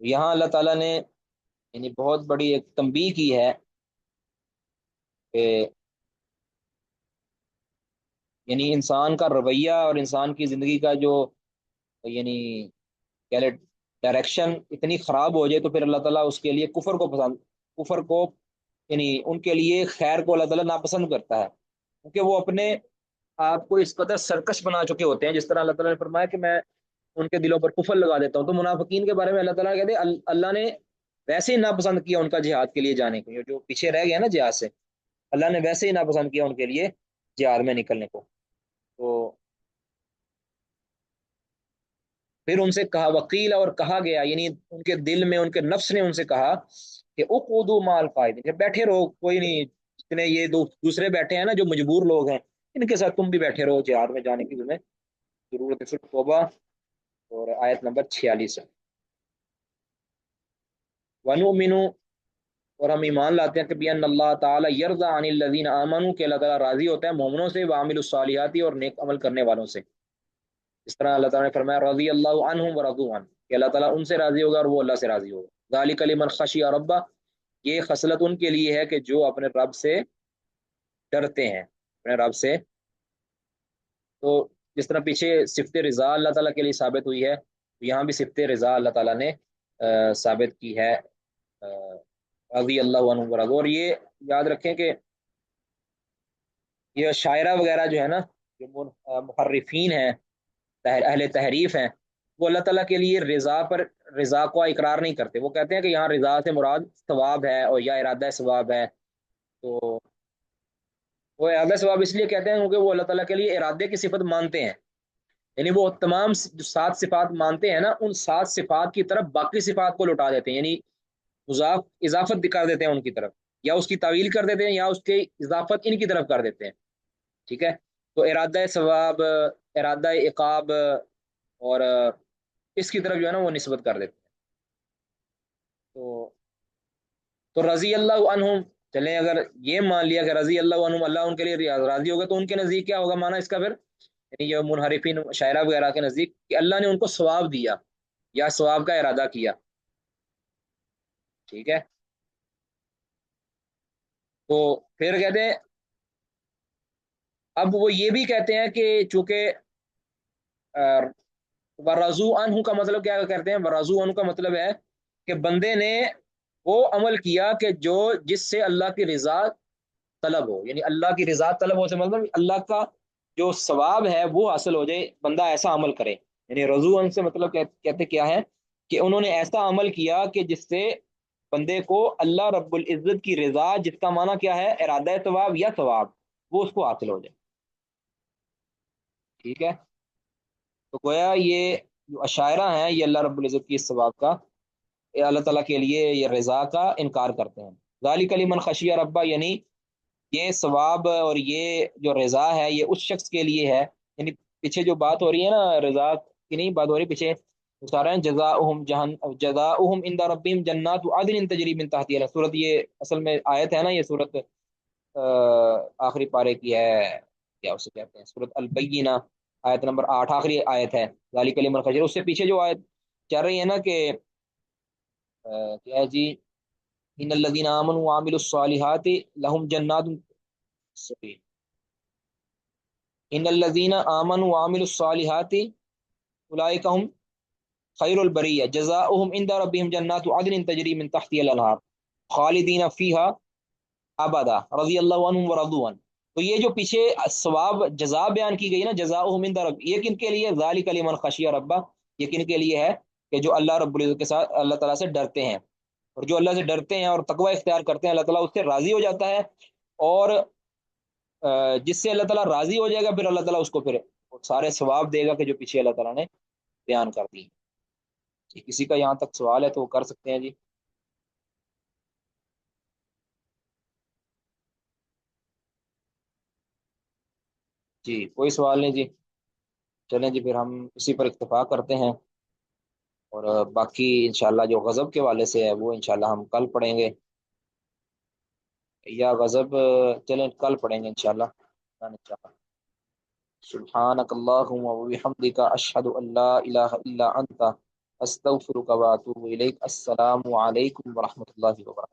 یہاں اللہ تعالیٰ نے یعنی بہت بڑی ایک تنبیہ کی ہے کہ یعنی انسان کا رویہ اور انسان کی زندگی کا جو یعنی ڈائریکشن اتنی خراب ہو جائے تو پھر اللہ تعالیٰ اس کے لیے کفر کو یعنی ان کے لیے خیر کو اللہ تعالیٰ ناپسند کرتا ہے، کیونکہ وہ اپنے آپ کو اس قدر سرکش بنا چکے ہوتے ہیں، جس طرح اللہ تعالیٰ نے فرمایا کہ میں ان کے دلوں پر کفر لگا دیتا ہوں۔ تو منافقین کے بارے میں اللہ تعالیٰ کہتے ہیں اللہ نے ویسے ہی ناپسند کیا ان کا جہاد کے لیے جانے کو، جو پیچھے رہ گیا نا جہاد سے، اللہ نے ویسے ہی ناپسند کیا ان کے لیے جہاد میں نکلنے کو۔ تو پھر ان سے کہا وکیل، اور کہا گیا یعنی ان کے دل میں ان کے نفس نے ان سے کہا کہ اقعدوا مع القاعدین، کہ بیٹھے رہو، کوئی نہیں، جتنے یہ دوسرے بیٹھے ہیں نا جو مجبور لوگ ہیں ان کے ساتھ تم بھی بیٹھے رہو، جہاد میں جانے کی تمہیں ضرورت ہے۔ سورۃ توبہ اور آیت نمبر 46 ہے۔ وَنُؤْمِنُ، اور ہم ایمان لاتے ہیں کہ بِأَنَّ اللَّهَ تَعَالَى يَرْضَىٰ عَنِ الَّذِينَ آمَنُوا، کہ اللہ تعالیٰ راضی ہوتا ہے مومنوں سے، وَعَمِلُوا الصَّالِحَاتِ، اور نیک عمل کرنے والوں سے۔ اس طرح اللہ تعالیٰ نے فرمایا رضی اللہ عنہم ورضوا عنہ، کہ اللہ تعالیٰ ان سے راضی ہوگا اور وہ اللہ سے راضی ہوگا۔ ذالک لمن خشی ربہ، یہ خصلت ان کے لیے ہے کہ جو اپنے رب سے ڈرتے ہیں، اپنے رب سے تو جس طرح پیچھے صفت رضا اللہ تعالیٰ کے لیے ثابت ہوئی ہے، یہاں بھی صفت رضا اللہ تعالیٰ نے ثابت کی ہے، رضی اللہ عنہ ورضوا۔ اور یہ یاد رکھیں کہ یہ شاعرہ وغیرہ جو ہے نا، جو محرفین ہیں، اہل تحریف ہیں، وہ اللہ تعالیٰ کے لیے رضا کو اقرار نہیں کرتے۔ وہ کہتے ہیں کہ یہاں رضا سے مراد ثواب ہے اور یا ارادہ ثواب ہے۔ تو وہ ارادہ ثواب اس لیے کہتے ہیں کیونکہ وہ اللہ تعالیٰ کے لیے ارادے کی صفت مانتے ہیں، یعنی وہ تمام جو 7 صفات مانتے ہیں نا، ان 7 صفات کی طرف باقی صفات کو لوٹا دیتے ہیں، یعنی اضافت کر دیتے ہیں ان کی طرف، یا اس کی تعویل کر دیتے ہیں، یا اس کی اضافت ان کی طرف کر دیتے ہیں، ٹھیک ہے۔ تو ارادہ ثواب، ارادہ عقاب، اور اس کی طرف جو ہے نا وہ نسبت کر دیتے ہیں۔ تو رضی اللہ عنہم، چلیں اگر یہ مان لیا کہ رضی اللہ عنہم، اللہ ان کے لیے راضی ہوگا، تو ان کے نزدیک کیا ہوگا معنی اس کا پھر؟ یعنی یہ منحرفین شاعرہ وغیرہ کے نزدیک کہ اللہ نے ان کو ثواب دیا یا ثواب کا ارادہ کیا، ٹھیک ہے۔ تو پھر کہتے ہیں، اب وہ یہ بھی کہتے ہیں کہ چونکہ ورضو عنہ کا مطلب کیا کرتے ہیں؟ ورضو عنہ کا مطلب ہے کہ بندے نے وہ عمل کیا کہ جس سے اللہ کی رضا طلب ہو، یعنی اللہ کی رضا طلب ہو سے مطلب اللہ کا جو ثواب ہے وہ حاصل ہو جائے، بندہ ایسا عمل کرے۔ یعنی رضو عنہ سے مطلب کہتے کیا ہے کہ انہوں نے ایسا عمل کیا کہ جس سے بندے کو اللہ رب العزت کی رضا، جس کا معنی کیا ہے؟ ارادہ ثواب یا ثواب، وہ اس کو حاصل ہو جائے، ٹھیک ہے۔ تو گویا یہ جو اشاعرہ ہیں یہ اللہ رب العزت کی اس ثواب کا، یہ اللہ تعالیٰ کے لیے یہ رضا کا انکار کرتے ہیں۔ ذالک لمن خشی ربہ، یعنی یہ ثواب اور یہ جو رضا ہے یہ اس شخص کے لیے ہے، یعنی پیچھے جو بات ہو رہی ہے نا رضا کی نہیں بات ہو رہی، پیچھے سارا جزاؤہم عند ربہم جنات عدن تجری من تحتہا الانہار، سورت یہ اصل میں آیت ہے نا، یہ سورت آخری پارے کی ہے، کیا اسے کہتے ہیں، سورت البینہ، آیت نمبر 8 آخری آیت ہے، ذالک لمن خشی۔ اس سے پیچھے جو آیت چل رہی ہے نا کہ کیا ہے جی، ان الذین آمنوا وعملوا الصالحات لهم جنات، سوری، ان الذین آمنوا وعملوا الصالحات اولئک هم خیر البریہ جزاؤہم عند ربہم جنات عدن تجری من تحتہا الانہار خالدین فیہا ابدا رضی اللہ عنہم ورضوا عنہ۔ تو یہ جو پیچھے ثواب جزا بیان کی گئی نا، جزاؤہم عند رب، یہ کن کے لیے؟ ذالک لمن خشی ربہ، یہ کن کے لیے ہے؟ کہ جو اللہ رب العزت کے ساتھ اللہ تعالیٰ سے ڈرتے ہیں، اور جو اللہ سے ڈرتے ہیں اور تقوی اختیار کرتے ہیں، اللہ تعالیٰ اس سے راضی ہو جاتا ہے، اور جس سے اللہ تعالیٰ راضی ہو جائے گا پھر اللہ تعالیٰ اس کو پھر سارے ثواب دے گا کہ جو پیچھے اللہ تعالیٰ نے بیان کر دی۔ کسی کا یہاں تک سوال ہے تو وہ کر سکتے ہیں جی۔ جی کوئی سوال نہیں جی، چلیں جی پھر ہم اسی پر اکتفا کرتے ہیں، اور باقی انشاءاللہ جو غضب کے والے سے ہے وہ انشاءاللہ ہم کل پڑھیں گے، یا غضب چلیں کل پڑھیں گے انشاءاللہ۔ سبحانک اللہم و بحمدک اشہد ان لا الہ الا انت استغفرک و اتوب الیک۔ السلام علیکم ورحمۃ اللہ وبرکاتہ۔